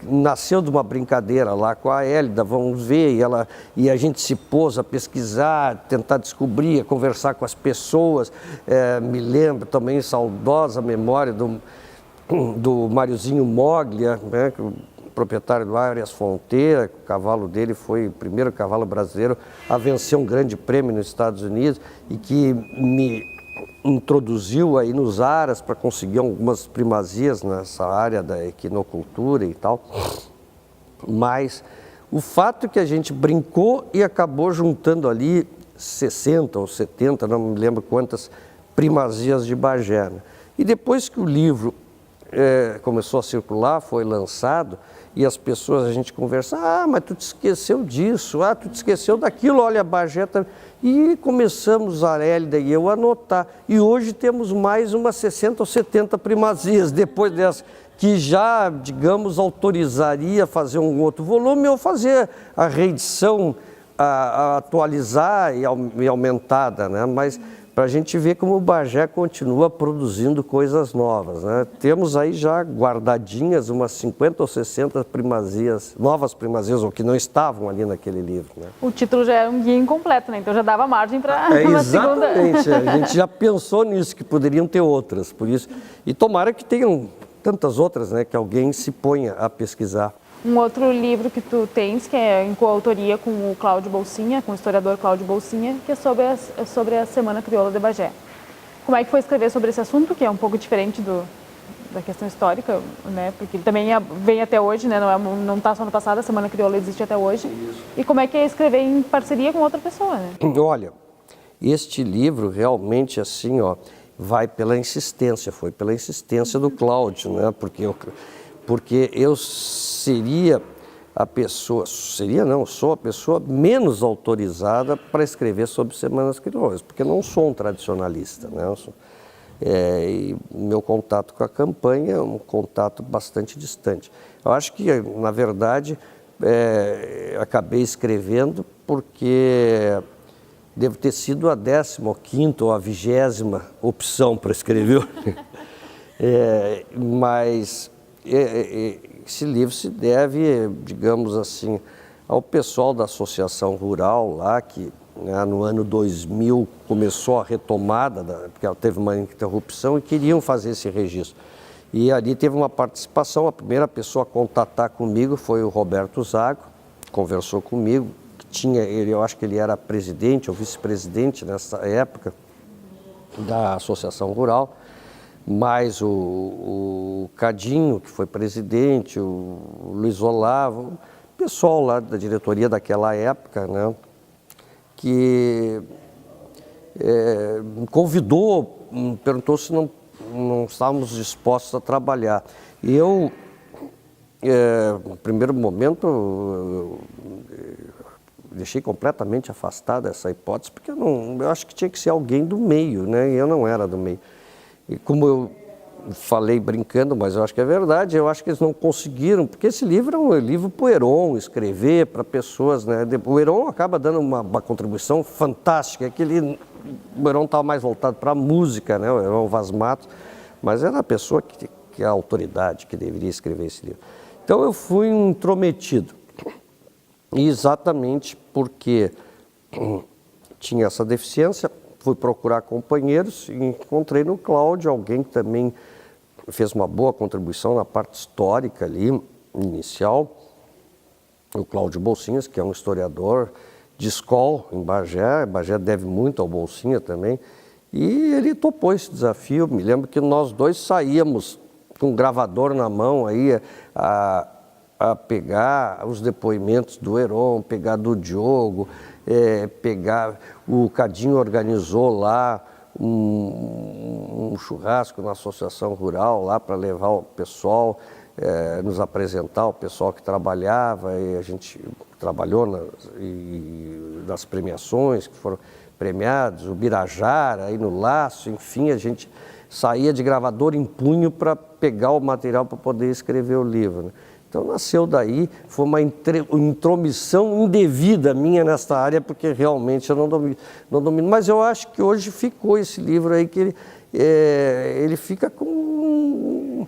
Speaker 2: nasceu de uma brincadeira lá com a Hélida, vamos ver, e a gente se pôs a pesquisar, tentar descobrir, a conversar com as pessoas. Me lembro também, saudosa memória do Mariozinho Moglia, né, proprietário do Arias Fonteira. O cavalo dele foi o primeiro cavalo brasileiro a vencer um grande prêmio nos Estados Unidos e que me introduziu aí nos aras para conseguir algumas primazias nessa área da equinocultura e tal. Mas o fato é que a gente brincou e acabou juntando ali 60 ou 70, não me lembro quantas primazias de Bagé, né? E depois que o livro começou a circular, foi lançado, e as pessoas, a gente conversa, mas tu te esqueceu disso, tu te esqueceu daquilo, olha, Bagé também. E começamos, a Hélida e eu, a anotar. E hoje temos mais umas 60 ou 70 primazias, depois dessa, que já, digamos, autorizaria fazer um outro volume ou fazer a reedição, a atualizar e aumentada, né? Mas para a gente ver como o Bagé continua produzindo coisas novas, né? Temos aí já guardadinhas umas 50 ou 60 primazias, novas primazias, ou que não estavam ali naquele livro, né?
Speaker 1: O título já era um guia incompleto, né? Então já dava margem para uma segunda.
Speaker 2: Exatamente, a gente já pensou nisso, que poderiam ter outras, por isso. E tomara que tenham tantas outras, né? Que alguém se ponha a pesquisar.
Speaker 1: Um outro livro que tu tens, que é em coautoria com o Cláudio Bolsinha, com o historiador Cláudio Bolsinha, que é sobre a Semana Crioula de Bagé. Como é que foi escrever sobre esse assunto, que é um pouco diferente da questão histórica, né? Porque ele também vem até hoje, né? Não está só no passado, a Semana Crioula existe até hoje. Isso. E como é que é escrever em parceria com outra pessoa, né?
Speaker 2: Olha, este livro realmente assim, ó, vai pela insistência, foi pela insistência do Cláudio, né? Porque eu seria a pessoa, sou a pessoa menos autorizada para escrever sobre Semanas Crioulas, porque eu não sou um tradicionalista, né? E meu contato com a campanha é um contato bastante distante. Eu acho que, na verdade, acabei escrevendo porque devo ter sido a 15ª ou a 20ª opção para escrever. Mas esse livro se deve, digamos assim, ao pessoal da Associação Rural lá, que no ano 2000 começou a retomada, porque ela teve uma interrupção e queriam fazer esse registro. E ali teve uma participação, a primeira pessoa a contatar comigo foi o Roberto Zago, conversou comigo, eu acho que ele era presidente ou vice-presidente nessa época da Associação Rural, mais o Cadinho, que foi presidente, o Luiz Olavo, o pessoal lá da diretoria daquela época, né, que me convidou, me perguntou se não estávamos dispostos a trabalhar. E eu, no primeiro momento, eu deixei completamente afastada essa hipótese, porque eu acho que tinha que ser alguém do meio, né, e eu não era do meio. E como eu falei brincando, mas eu acho que é verdade, eu acho que eles não conseguiram, porque esse livro é um livro para o Heron escrever, para pessoas, né? O Heron acaba dando uma contribuição fantástica, o Heron estava mais voltado para a música, né? O Heron Vaz Matos, mas era a pessoa que é a autoridade que deveria escrever esse livro. Então eu fui um intrometido, e exatamente porque tinha essa deficiência, fui procurar companheiros e encontrei no Cláudio alguém que também fez uma boa contribuição na parte histórica ali, inicial, o Cláudio Bolsinhas, que é um historiador de escola em Bagé. Bagé deve muito ao Bolsinha também, e ele topou esse desafio. Me lembro que nós dois saíamos com um gravador na mão aí a pegar os depoimentos do Heron, pegar do Diogo, o Cadinho organizou lá um churrasco na Associação Rural lá para levar o pessoal, nos apresentar o pessoal que trabalhava, e a gente trabalhou nas premiações que foram premiados, o Birajara, aí no Laço, enfim, a gente saía de gravador em punho para pegar o material para poder escrever o livro, né? Então nasceu daí, foi uma intromissão indevida minha nesta área, porque realmente eu não domino. Mas eu acho que hoje ficou esse livro aí, que ele fica com,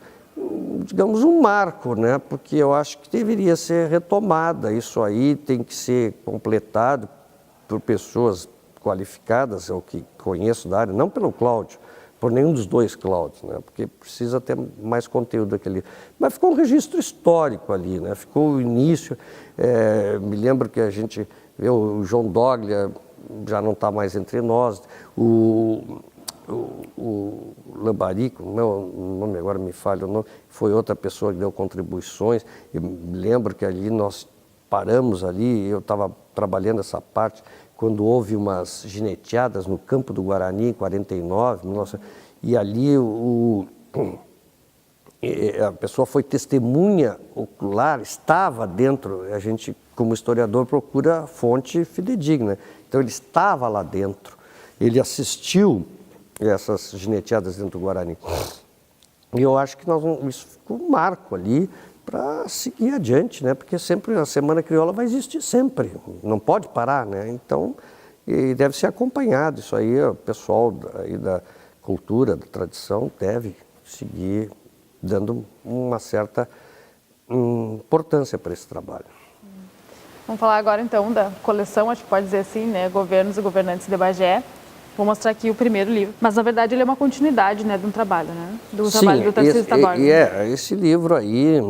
Speaker 2: digamos, um marco, né? Porque eu acho que deveria ser retomada. Isso aí tem que ser completado por pessoas qualificadas, é o que conheço da área, não pelo Cláudio, por nenhum dos dois Cláudios, né? Porque precisa ter mais conteúdo daquele. Mas ficou um registro histórico ali, né? Ficou o início. Me lembro que a gente vê o João Dóglia, já não está mais entre nós, o Lambarico, o nome agora me falha, o nome, foi outra pessoa que deu contribuições. Eu me lembro que ali nós paramos ali, eu estava trabalhando essa parte, quando houve umas gineteadas no Campo do Guarani, em 49, e ali a pessoa foi testemunha ocular, estava dentro, a gente, como historiador, procura fonte fidedigna. Então, ele estava lá dentro, ele assistiu essas gineteadas dentro do Guarani. E eu acho que isso ficou um marco ali para seguir adiante, né? Porque sempre a Semana Crioula vai existir sempre, não pode parar, né? Então, e deve ser acompanhado. Isso aí, o pessoal aí da cultura, da tradição, deve seguir dando uma certa importância para esse trabalho.
Speaker 1: Vamos falar agora então da coleção, acho que pode dizer assim, né? Governos e Governantes de Bagé. Vou mostrar aqui o primeiro livro, mas na verdade ele é uma continuidade, né, de um trabalho, né? Do trabalho do Tarcísio Taborda.
Speaker 2: Esse livro aí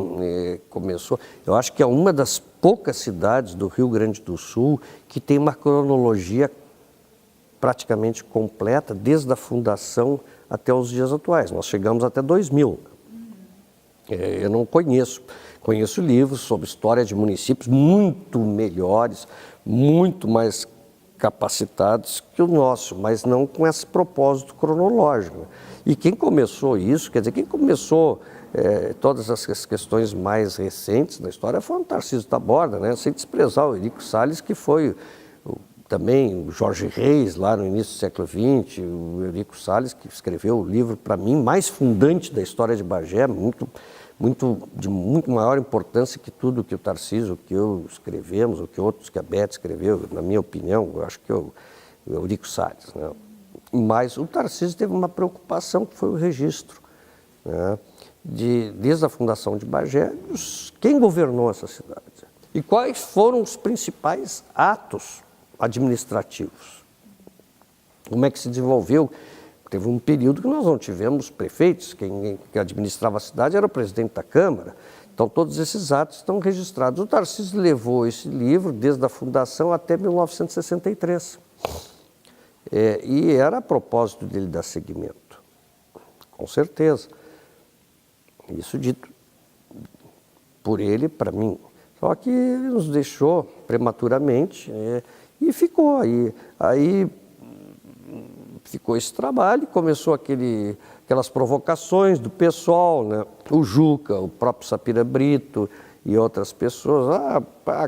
Speaker 2: começou, eu acho que é uma das poucas cidades do Rio Grande do Sul que tem uma cronologia praticamente completa, desde a fundação até os dias atuais. Nós chegamos até 2000. Eu não conheço. Conheço livros sobre história de municípios muito melhores, muito mais capacitados que o nosso, mas não com esse propósito cronológico. E quem começou isso, quer dizer, quem começou todas essas questões mais recentes da história foi o Tarcísio Taborda, né? Sem desprezar o Eurico Salles, que foi também o Jorge Reis, lá no início do século XX, o Eurico Salles, que escreveu o livro, para mim, mais fundante da história de Bagé, de muito maior importância que tudo que o Tarcísio, o que eu escrevemos, o que outros, que a Beth escreveu, na minha opinião, eu acho que o Eurico Salles, né? Mas o Tarcísio teve uma preocupação, que foi o registro, né? Desde a fundação de Bagé, quem governou essa cidade e quais foram os principais atos administrativos. Como é que se desenvolveu? Teve um período que nós não tivemos prefeitos, quem administrava a cidade era o presidente da Câmara. Então todos esses atos estão registrados. O Tarcísio levou esse livro desde a fundação até 1963. E era a propósito dele dar seguimento, com certeza. Isso dito por ele, para mim. Só que ele nos deixou prematuramente e ficou aí. Aí ficou esse trabalho e começou aquelas provocações do pessoal, né? O Juca, o próprio Sapira Brito e outras pessoas.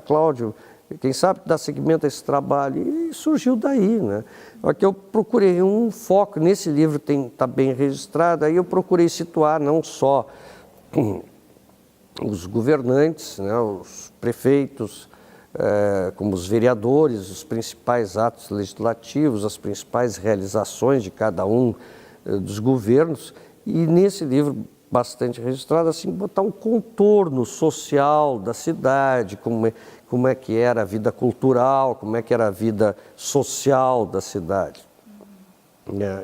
Speaker 2: Cláudio, quem sabe dar seguimento a esse trabalho? E surgiu daí, né? Só que eu procurei um foco, nesse livro está bem registrado, aí eu procurei situar não só os governantes, né, os prefeitos, como os vereadores, os principais atos legislativos, as principais realizações de cada um dos governos, e nesse livro bastante registrado, assim, botar um contorno social da cidade, como é que era a vida cultural, como é que era a vida social da cidade.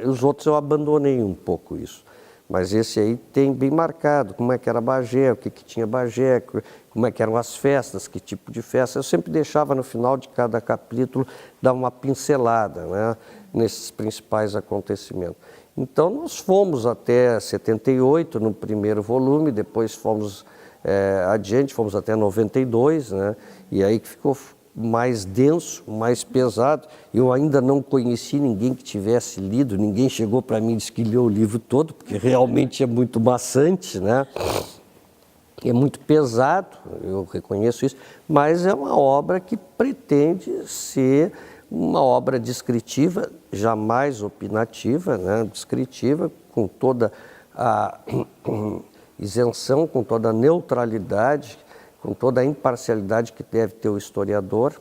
Speaker 2: Os outros eu abandonei um pouco isso. Mas esse aí tem bem marcado, como é que era Bagé, o que tinha Bagé, como é que eram as festas, que tipo de festa. Eu sempre deixava no final de cada capítulo dar uma pincelada, né, nesses principais acontecimentos. Então nós fomos até 78 no primeiro volume, depois fomos adiante, fomos até 92, né, e aí que ficou mais denso, mais pesado. Eu ainda não conheci ninguém que tivesse lido, ninguém chegou para mim e disse que leu o livro todo, porque realmente é muito maçante, né? É muito pesado, eu reconheço isso, mas é uma obra que pretende ser uma obra descritiva, jamais opinativa, né? Descritiva, com toda a isenção, com toda a neutralidade, com toda a imparcialidade que deve ter o historiador.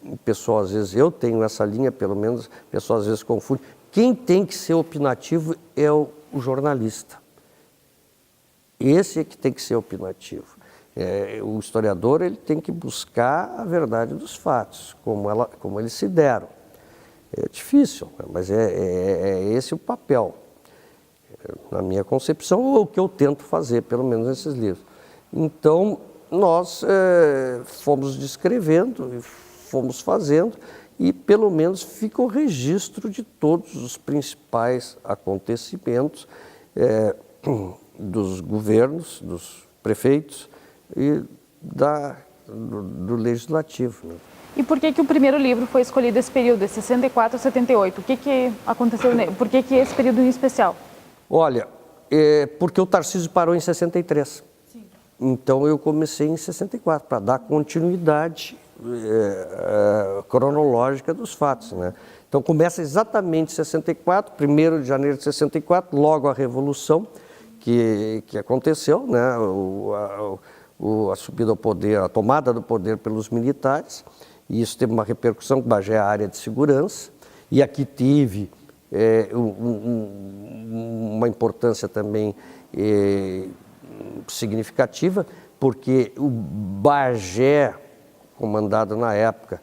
Speaker 2: O pessoal, às vezes, eu tenho essa linha, pelo menos, o pessoal às vezes confunde. Quem tem que ser opinativo é o jornalista. Esse é que tem que ser opinativo. O historiador, ele tem que buscar a verdade dos fatos, como eles se deram. É difícil, mas é esse o papel, na minha concepção, ou o que eu tento fazer, pelo menos nesses livros. Então, nós fomos descrevendo e fomos fazendo, e pelo menos fica o registro de todos os principais acontecimentos dos governos, dos prefeitos e do legislativo, né?
Speaker 1: E por que o primeiro livro foi escolhido esse período, de 64 a 78? O que aconteceu nele? Por que esse período em especial?
Speaker 2: Olha, porque o Tarcísio parou em 63. Sim. Então eu comecei em 64, para dar continuidade cronológica dos fatos, né? Então começa exatamente em 64, 1º de janeiro de 64, logo a Revolução que aconteceu, né? A subida ao poder, a tomada do poder pelos militares, e isso teve uma repercussão, Bagé é a área de segurança, e aqui teve uma importância também significativa, porque o Bagé, comandado na época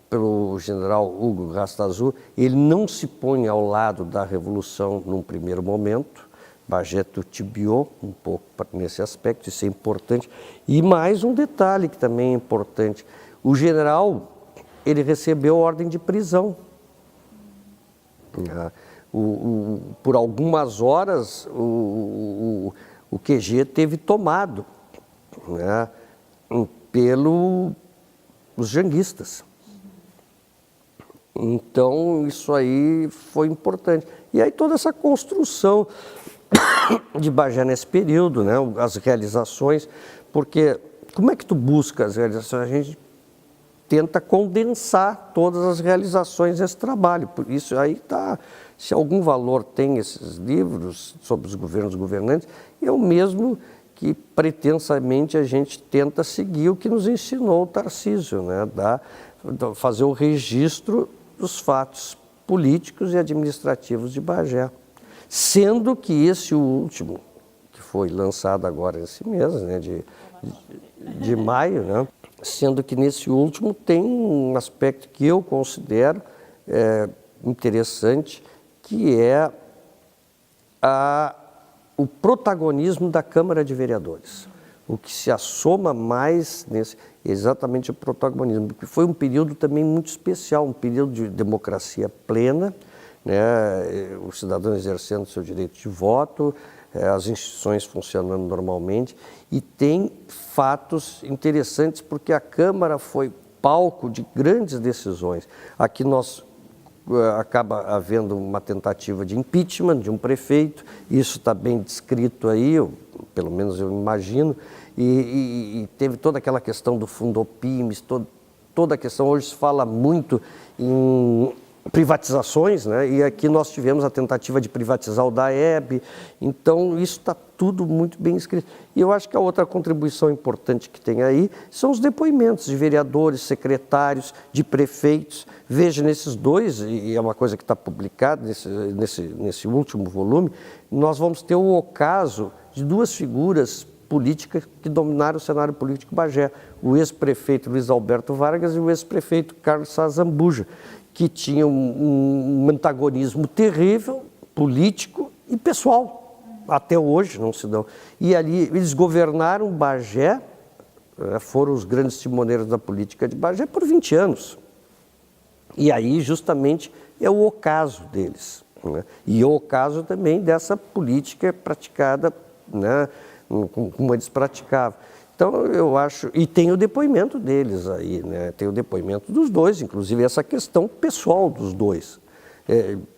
Speaker 2: pelo general Hugo Rastazzu, ele não se põe ao lado da Revolução num primeiro momento. Bagé titubeou um pouco nesse aspecto, isso é importante. E mais um detalhe que também é importante, o general, ele recebeu ordem de prisão. Por algumas horas, o QG teve tomado, né, pelos janguistas. Então, isso aí foi importante. E aí toda essa construção de Bagé nesse período, né, as realizações, porque como é que tu busca as realizações? A gente tenta condensar todas as realizações desse trabalho. Por isso aí está, se algum valor tem esses livros sobre os governos governantes, é o mesmo que pretensamente a gente tenta seguir o que nos ensinou o Tarcísio, né, fazer o registro dos fatos políticos e administrativos de Bagé. Sendo que esse último, que foi lançado agora esse mês, né, de maio, né, sendo que nesse último tem um aspecto que eu considero interessante, que é o protagonismo da Câmara de Vereadores. O que se assoma mais nesse, exatamente o protagonismo, porque foi um período também muito especial, um período de democracia plena, né, os cidadãos exercendo seu direito de voto, as instituições funcionando normalmente, e tem fatos interessantes porque a Câmara foi palco de grandes decisões. Aqui acaba havendo uma tentativa de impeachment de um prefeito, isso está bem descrito aí, pelo menos eu imagino, e teve toda aquela questão do Fundopimes, toda a questão, hoje se fala muito em privatizações, né? E aqui nós tivemos a tentativa de privatizar o DAEB, então isso está tudo muito bem escrito. E eu acho que a outra contribuição importante que tem aí são os depoimentos de vereadores, secretários, de prefeitos. Veja, nesses dois, e é uma coisa que está publicada nesse último volume, nós vamos ter o ocaso de duas figuras políticas que dominaram o cenário político Bagé, o ex-prefeito Luiz Alberto Vargas e o ex-prefeito Carlos Sá Zambuja, que tinham um antagonismo terrível, político e pessoal. Até hoje não se dão. E ali eles governaram Bagé, foram os grandes timoneiros da política de Bagé por 20 anos. E aí justamente é o ocaso deles, né? E o ocaso também dessa política praticada, né, como eles praticavam. Então, eu acho, e tem o depoimento deles aí, né? Tem o depoimento dos dois, inclusive essa questão pessoal dos dois,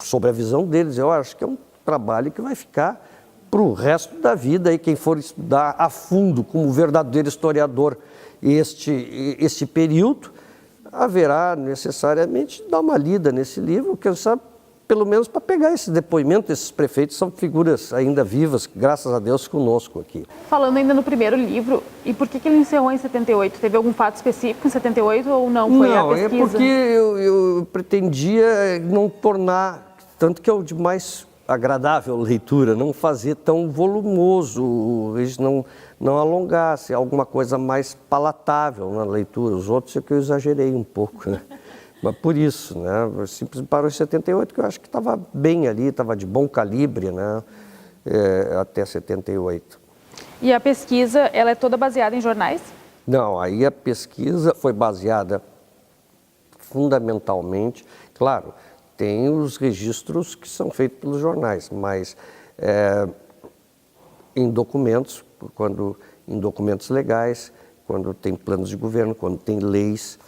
Speaker 2: sobre a visão deles. Eu acho que é um trabalho que vai ficar para o resto da vida, e quem for estudar a fundo, como verdadeiro historiador, este período, haverá necessariamente dar uma lida nesse livro, que sabe, pelo menos para pegar esse depoimento. Esses prefeitos são figuras ainda vivas, graças a Deus, conosco aqui.
Speaker 1: Falando ainda no primeiro livro, e por que ele encerrou em 78? Teve algum fato específico em 78 ou não? Foi a pesquisa?
Speaker 2: Não, é porque eu pretendia não tornar, tanto que é o de mais agradável leitura, não fazer tão volumoso, não alongasse, alguma coisa mais palatável na leitura. Os outros é que eu exagerei um pouco, né? Mas por isso, né? Simples parou em 78, que eu acho que estava bem ali, estava de bom calibre, né? Até 78.
Speaker 1: E a pesquisa, ela é toda baseada em jornais?
Speaker 2: Não, aí a pesquisa foi baseada fundamentalmente, claro, tem os registros que são feitos pelos jornais, mas em documentos, em documentos legais, quando tem planos de governo, quando tem leis,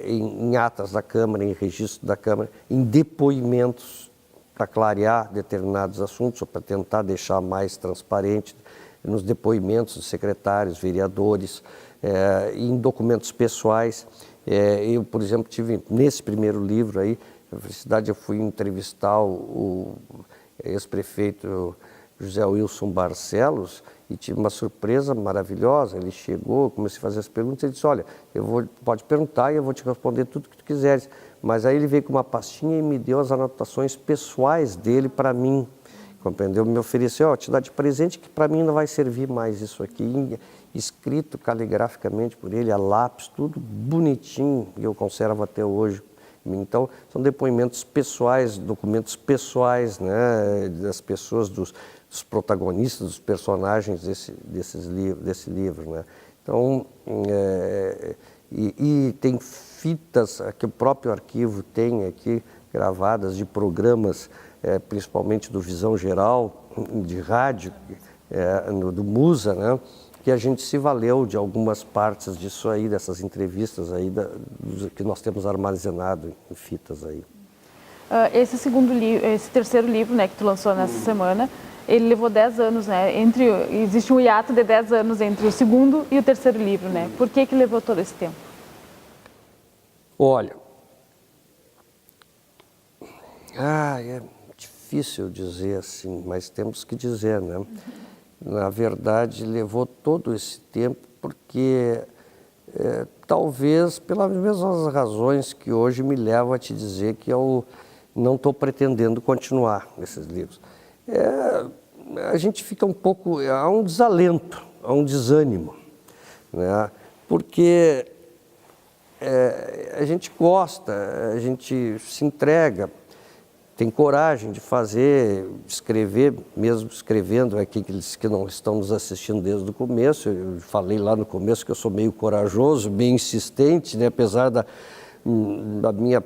Speaker 2: em atas da Câmara, em registro da Câmara, em depoimentos para clarear determinados assuntos, ou para tentar deixar mais transparente, nos depoimentos dos secretários, vereadores, em documentos pessoais. Eu, por exemplo, tive nesse primeiro livro aí, na felicidade, eu fui entrevistar o ex-prefeito José Wilson Barcelos, e tive uma surpresa maravilhosa. Ele chegou, comecei a fazer as perguntas, ele disse: olha, pode perguntar e eu vou te responder tudo que tu quiseres. Mas aí ele veio com uma pastinha e me deu as anotações pessoais dele para mim, compreendeu? Me ofereceu: te dá de presente, que para mim não vai servir mais isso aqui, escrito caligraficamente por ele, a lápis, tudo bonitinho, e eu conservo até hoje. Então, são depoimentos pessoais, documentos pessoais, né, das pessoas, dos protagonistas, dos personagens desse livro, né? Então, e tem fitas que o próprio arquivo tem aqui gravadas de programas, principalmente do Visão Geral, de rádio, do Musa, né? Que a gente se valeu de algumas partes disso aí, dessas entrevistas aí, que nós temos armazenado em fitas aí.
Speaker 1: Esse terceiro livro, né, que tu lançou nessa semana, ele levou 10 anos, né? Existe um hiato de 10 anos entre o segundo e o terceiro livro, né? Por que levou todo esse tempo?
Speaker 2: Olha, é difícil dizer assim, mas temos que dizer, né? Na verdade, levou todo esse tempo porque, talvez pelas mesmas razões que hoje me levam a te dizer que eu não estou pretendendo continuar nesses livros. A gente fica um pouco, há um desalento, há um desânimo, né? Porque a gente gosta, a gente se entrega, tem coragem de fazer, escrever, mesmo escrevendo, aqueles que não estão nos assistindo desde o começo. Eu falei lá no começo que eu sou meio corajoso, meio insistente, né? Apesar da minha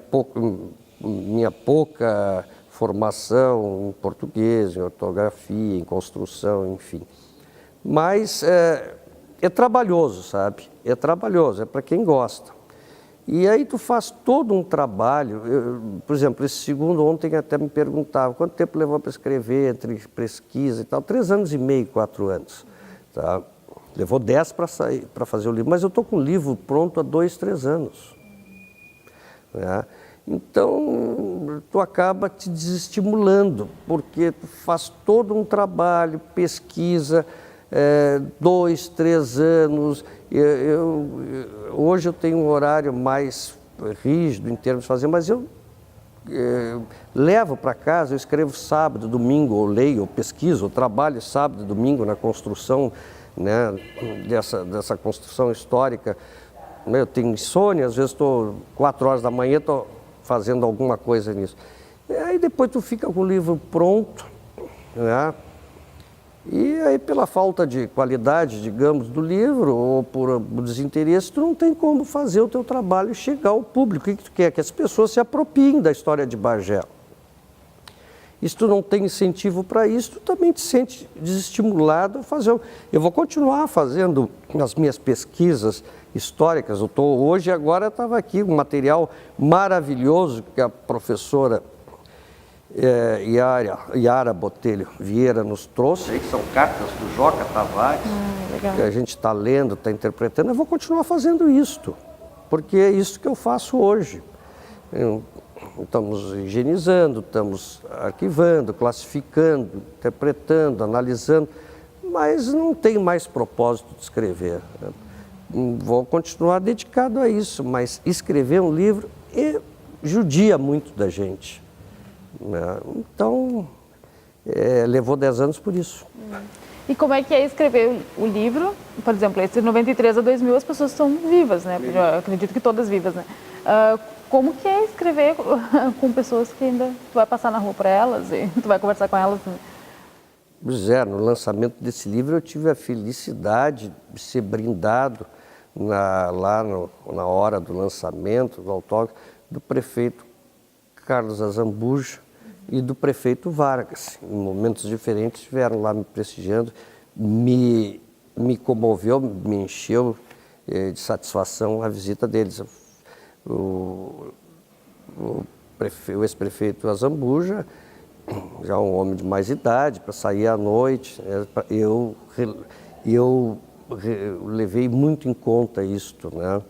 Speaker 2: pouca formação em português, em ortografia, em construção, enfim. Mas é trabalhoso, sabe? É trabalhoso, é para quem gosta. E aí tu faz todo um trabalho, por exemplo, esse segundo ontem até me perguntava quanto tempo levou para escrever, entre pesquisa e tal, 3 anos e meio, 4 anos. Tá? Levou 10 para fazer o livro, mas eu estou com o livro pronto há 2, 3 anos. Né? Então, tu acaba te desestimulando, porque tu faz todo um trabalho, pesquisa, 2, 3 anos. Hoje eu tenho um horário mais rígido em termos de fazer, mas eu levo para casa, eu escrevo sábado, domingo, ou leio, ou pesquiso, ou trabalho sábado e domingo na construção, né, dessa construção histórica. Eu tenho insônia, às vezes estou 4 horas da manhã, estou fazendo alguma coisa nisso. E aí depois tu fica com o livro pronto, né? E aí pela falta de qualidade, digamos, do livro, ou por desinteresse, tu não tem como fazer o teu trabalho chegar ao público. O que tu quer? Que as pessoas se apropriem da história de Bagé. E se tu não tem incentivo para isso, tu também te sente desestimulado a fazer. Eu vou continuar fazendo as minhas pesquisas históricas. Hoje, agora, estava aqui um material maravilhoso que a professora Yara Botelho Vieira nos trouxe, aí, que são cartas do Joca Tavares, que a gente está lendo, está interpretando. Eu vou continuar fazendo isto, porque é isso que eu faço hoje. Estamos higienizando, estamos arquivando, classificando, interpretando, analisando, mas não tenho mais propósito de escrever. Vou continuar dedicado a isso, mas escrever um livro judia muito da gente. Então, levou 10 anos por isso.
Speaker 1: E como é que é escrever o livro? Por exemplo, esse de 93 a 2000 as pessoas são vivas, né? Eu acredito que todas vivas, né? Como que é escrever com pessoas que ainda tu vai passar na rua para elas e tu vai conversar com elas? Né?
Speaker 2: Pois é, no lançamento desse livro eu tive a felicidade de ser brindado na hora do lançamento, do autógrafo, do prefeito Carlos Azambuja e do prefeito Vargas. Em momentos diferentes estiveram lá me prestigiando, me comoveu, me encheu de satisfação a visita deles. O ex-prefeito Azambuja, já um homem de mais idade, para sair à noite, eu levei muito em conta isto, né?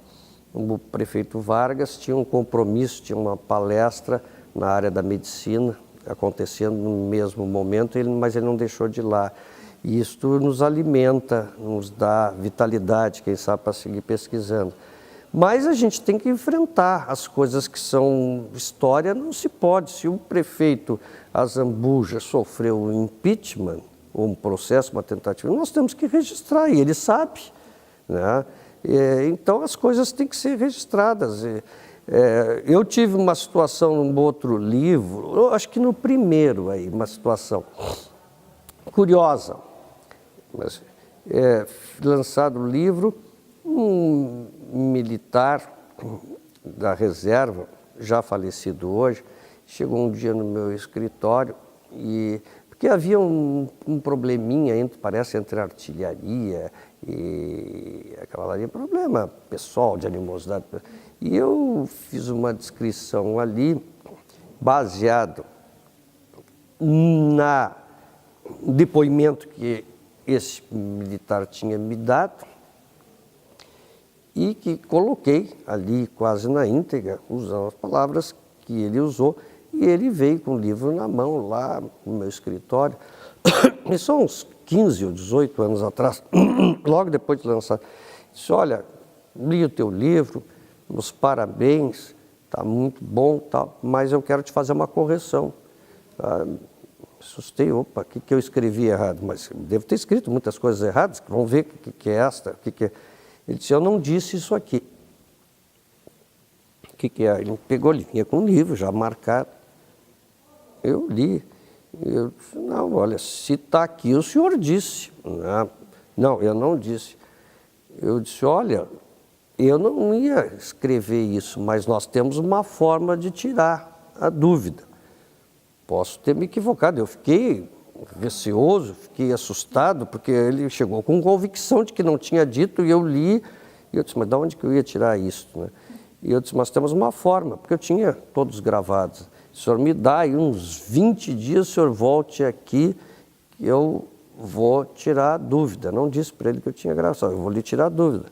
Speaker 2: O prefeito Vargas tinha um compromisso, tinha uma palestra na área da medicina, acontecendo no mesmo momento, mas ele não deixou de ir lá. E isto nos alimenta, nos dá vitalidade, quem sabe, para seguir pesquisando. Mas a gente tem que enfrentar as coisas que são história, não se pode. Se o prefeito Azambuja sofreu um impeachment, ou um processo, uma tentativa, nós temos que registrar, e ele sabe, né? Então as coisas têm que ser registradas. Eu tive uma situação num outro livro, eu acho que no primeiro aí, uma situação curiosa, mas lançado o livro, um militar da reserva, já falecido hoje, chegou um dia no meu escritório porque porque havia um probleminha, entre a artilharia e a cavalaria, problema pessoal, de animosidade. E eu fiz uma descrição ali, baseado no depoimento que esse militar tinha me dado, e que coloquei ali quase na íntegra, usando as palavras que ele usou, e ele veio com o livro na mão lá no meu escritório. Isso há uns 15 ou 18 anos atrás, logo depois de lançar. Disse, olha, li o teu livro, os parabéns, está muito bom, tal, mas eu quero te fazer uma correção. Assustei, opa, o que eu escrevi errado? Mas devo ter escrito muitas coisas erradas, vamos ver o que é esta, o que é... Ele disse, eu não disse isso aqui. O que é? Ele pegou, ele vinha com um livro já marcado. Eu li. Eu disse, não, olha, se está aqui, o senhor disse. Não, eu não disse. Eu disse, olha, eu não ia escrever isso, mas nós temos uma forma de tirar a dúvida. Posso ter me equivocado. Eu fiquei receoso, fiquei assustado, porque ele chegou com convicção de que não tinha dito, e eu li, e eu disse, mas de onde que eu ia tirar isso, né? E eu disse, mas temos uma forma, porque eu tinha todos gravados. O senhor me dá aí uns 20 dias, o senhor volte aqui, que eu vou tirar a dúvida. Não disse para ele que eu tinha gravação, eu vou lhe tirar a dúvida.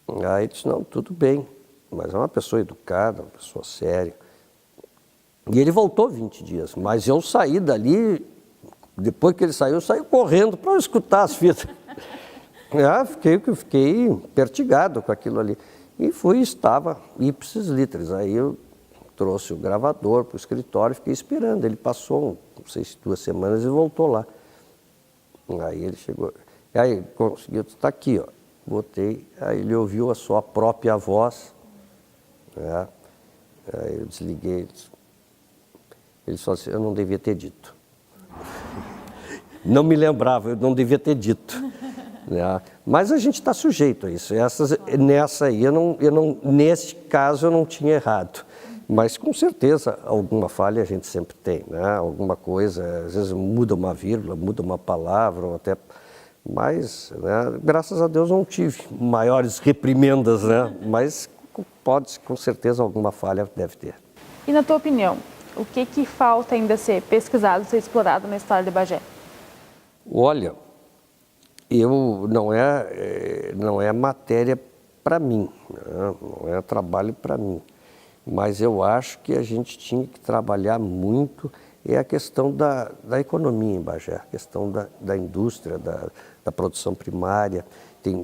Speaker 2: Aí ele disse, não, tudo bem, mas é uma pessoa educada, uma pessoa séria. E ele voltou 20 dias, mas eu saí dali, depois que ele saiu, eu saí correndo para escutar as fitas. Fiquei pertigado com aquilo ali. E estava ipsis literis. Aí eu trouxe o gravador para o escritório e fiquei esperando. Ele passou, não sei se 2 semanas, e voltou lá. Aí ele chegou, aí conseguiu, está aqui, ó. Botei, aí ele ouviu a sua própria voz. Aí eu desliguei. Ele só disse, eu não devia ter dito. Não me lembrava, eu não devia ter dito. Mas a gente está sujeito a isso. Nessa aí, nesse caso, eu não tinha errado. Mas, com certeza, alguma falha a gente sempre tem, né? Alguma coisa, às vezes muda uma vírgula, muda uma palavra, ou até... Mas, né, graças a Deus, não tive maiores reprimendas, né? Mas, com certeza, alguma falha deve ter.
Speaker 1: E, na tua opinião, o que falta ainda ser pesquisado, ser explorado na história de Bagé?
Speaker 2: Olha, não é matéria para mim, né? Não é trabalho para mim, mas eu acho que a gente tinha que trabalhar muito a questão da economia em Bagé, a questão da indústria, da produção primária.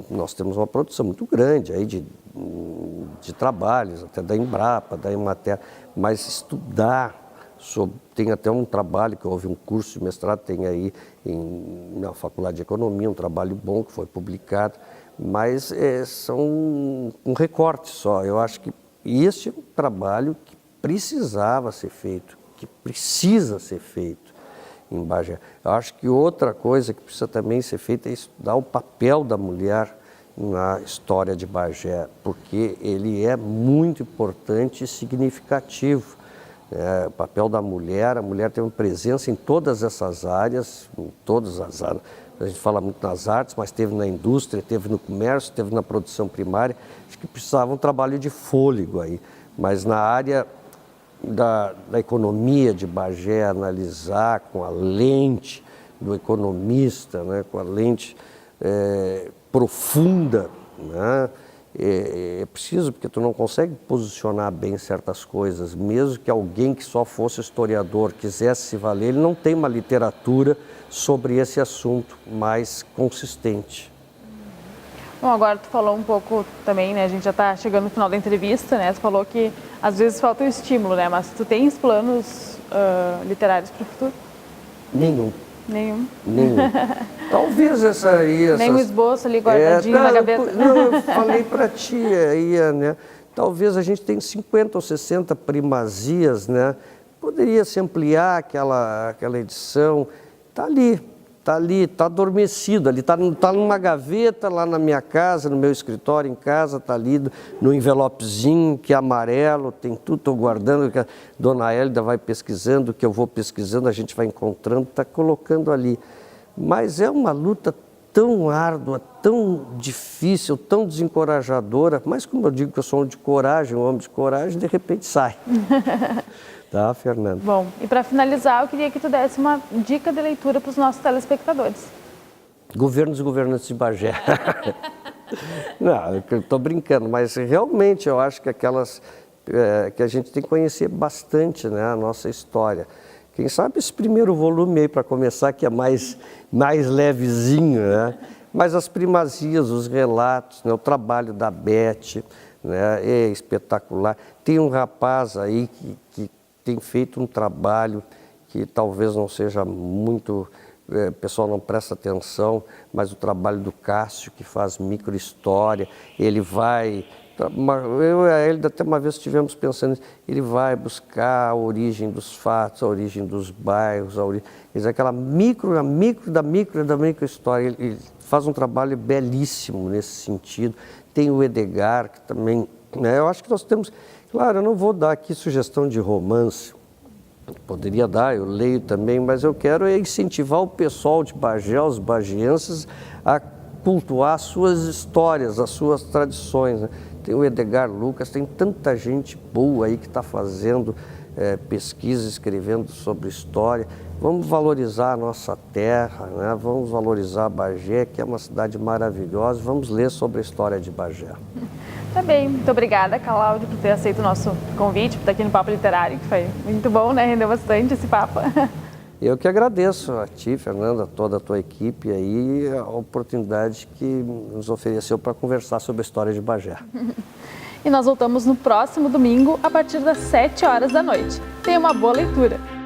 Speaker 2: Nós temos uma produção muito grande aí de trabalhos, até da Embrapa, da Emater, mas estudar tem até um trabalho, que houve um curso de mestrado, tem aí na Faculdade de Economia, um trabalho bom que foi publicado, mas são um recorte só. Eu acho que esse é um trabalho que precisava ser feito, que precisa ser feito em Bagé. Eu acho que outra coisa que precisa também ser feita é estudar o papel da mulher na história de Bagé, porque ele é muito importante e significativo. O papel da mulher, a mulher tem uma presença em todas essas áreas, em todas as áreas. A gente fala muito nas artes, mas teve na indústria, teve no comércio, teve na produção primária. Acho que precisava um trabalho de fôlego aí. Mas na área da economia de Bagé, analisar com a lente do economista, né, com a lente profunda, né? É preciso, porque tu não consegue posicionar bem certas coisas, mesmo que alguém que só fosse historiador quisesse se valer, ele não tem uma literatura sobre esse assunto mais consistente.
Speaker 1: Bom, agora tu falou um pouco também, né, a gente já está chegando no final da entrevista, né, tu falou que às vezes falta o estímulo, né, mas tu tens planos literários para o futuro?
Speaker 2: Nenhum.
Speaker 1: Nenhum?
Speaker 2: Talvez essa aí...
Speaker 1: Nem um esboço ali guardadinho na gaveta?
Speaker 2: Não, eu falei para ti aí, né? Talvez a gente tenha 50 ou 60 primazias, né? Poderia se ampliar aquela edição. Está está ali, está adormecido, ali está numa gaveta lá na minha casa, no meu escritório em casa, está ali no envelopezinho que é amarelo, tem tudo, estou guardando, que a dona Hélida vai pesquisando, que eu vou pesquisando, a gente vai encontrando, está colocando ali. Mas é uma luta tão árdua, tão difícil, tão desencorajadora, mas como eu digo que eu sou um homem de coragem, de repente sai. Tá, Fernanda?
Speaker 1: Bom, e para finalizar, eu queria que tu desse uma dica de leitura para os nossos telespectadores.
Speaker 2: Governos e governantes de Bagé. Não, eu estou brincando, mas realmente eu acho que aquelas que a gente tem que conhecer bastante, né, a nossa história. Quem sabe esse primeiro volume aí para começar, que é mais levezinho, né? Mas as primazias, os relatos, né, o trabalho da Beth, né, é espetacular. Tem um rapaz aí que tem feito um trabalho que talvez não seja muito, o pessoal não presta atenção, mas o trabalho do Cássio, que faz microhistória, ele vai... Eu e a Hélida até uma vez estivemos pensando, ele vai buscar a origem dos fatos, a origem dos bairros, aquela da microhistória. Ele faz um trabalho belíssimo nesse sentido. Tem o Edgar, que também, né, eu acho que nós temos... Claro, eu não vou dar aqui sugestão de romance, poderia dar, eu leio também, mas eu quero incentivar o pessoal de Bagé, os bagienses, a cultuar as suas histórias, as suas tradições, né? Tem o Edgar Lucas, tem tanta gente boa aí que está fazendo pesquisa, escrevendo sobre história. Vamos valorizar a nossa terra, né? Vamos valorizar Bagé, que é uma cidade maravilhosa. Vamos ler sobre a história de Bagé.
Speaker 1: Tá bem, muito obrigada, Cláudio, por ter aceito o nosso convite, por estar aqui no Papo Literário, que foi muito bom, né? Rendeu bastante esse papo.
Speaker 2: Eu que agradeço a ti, Fernanda, a toda a tua equipe aí, a oportunidade que nos ofereceu para conversar sobre a história de Bagé.
Speaker 1: E nós voltamos no próximo domingo, a partir das 7 horas da noite. Tenha uma boa leitura!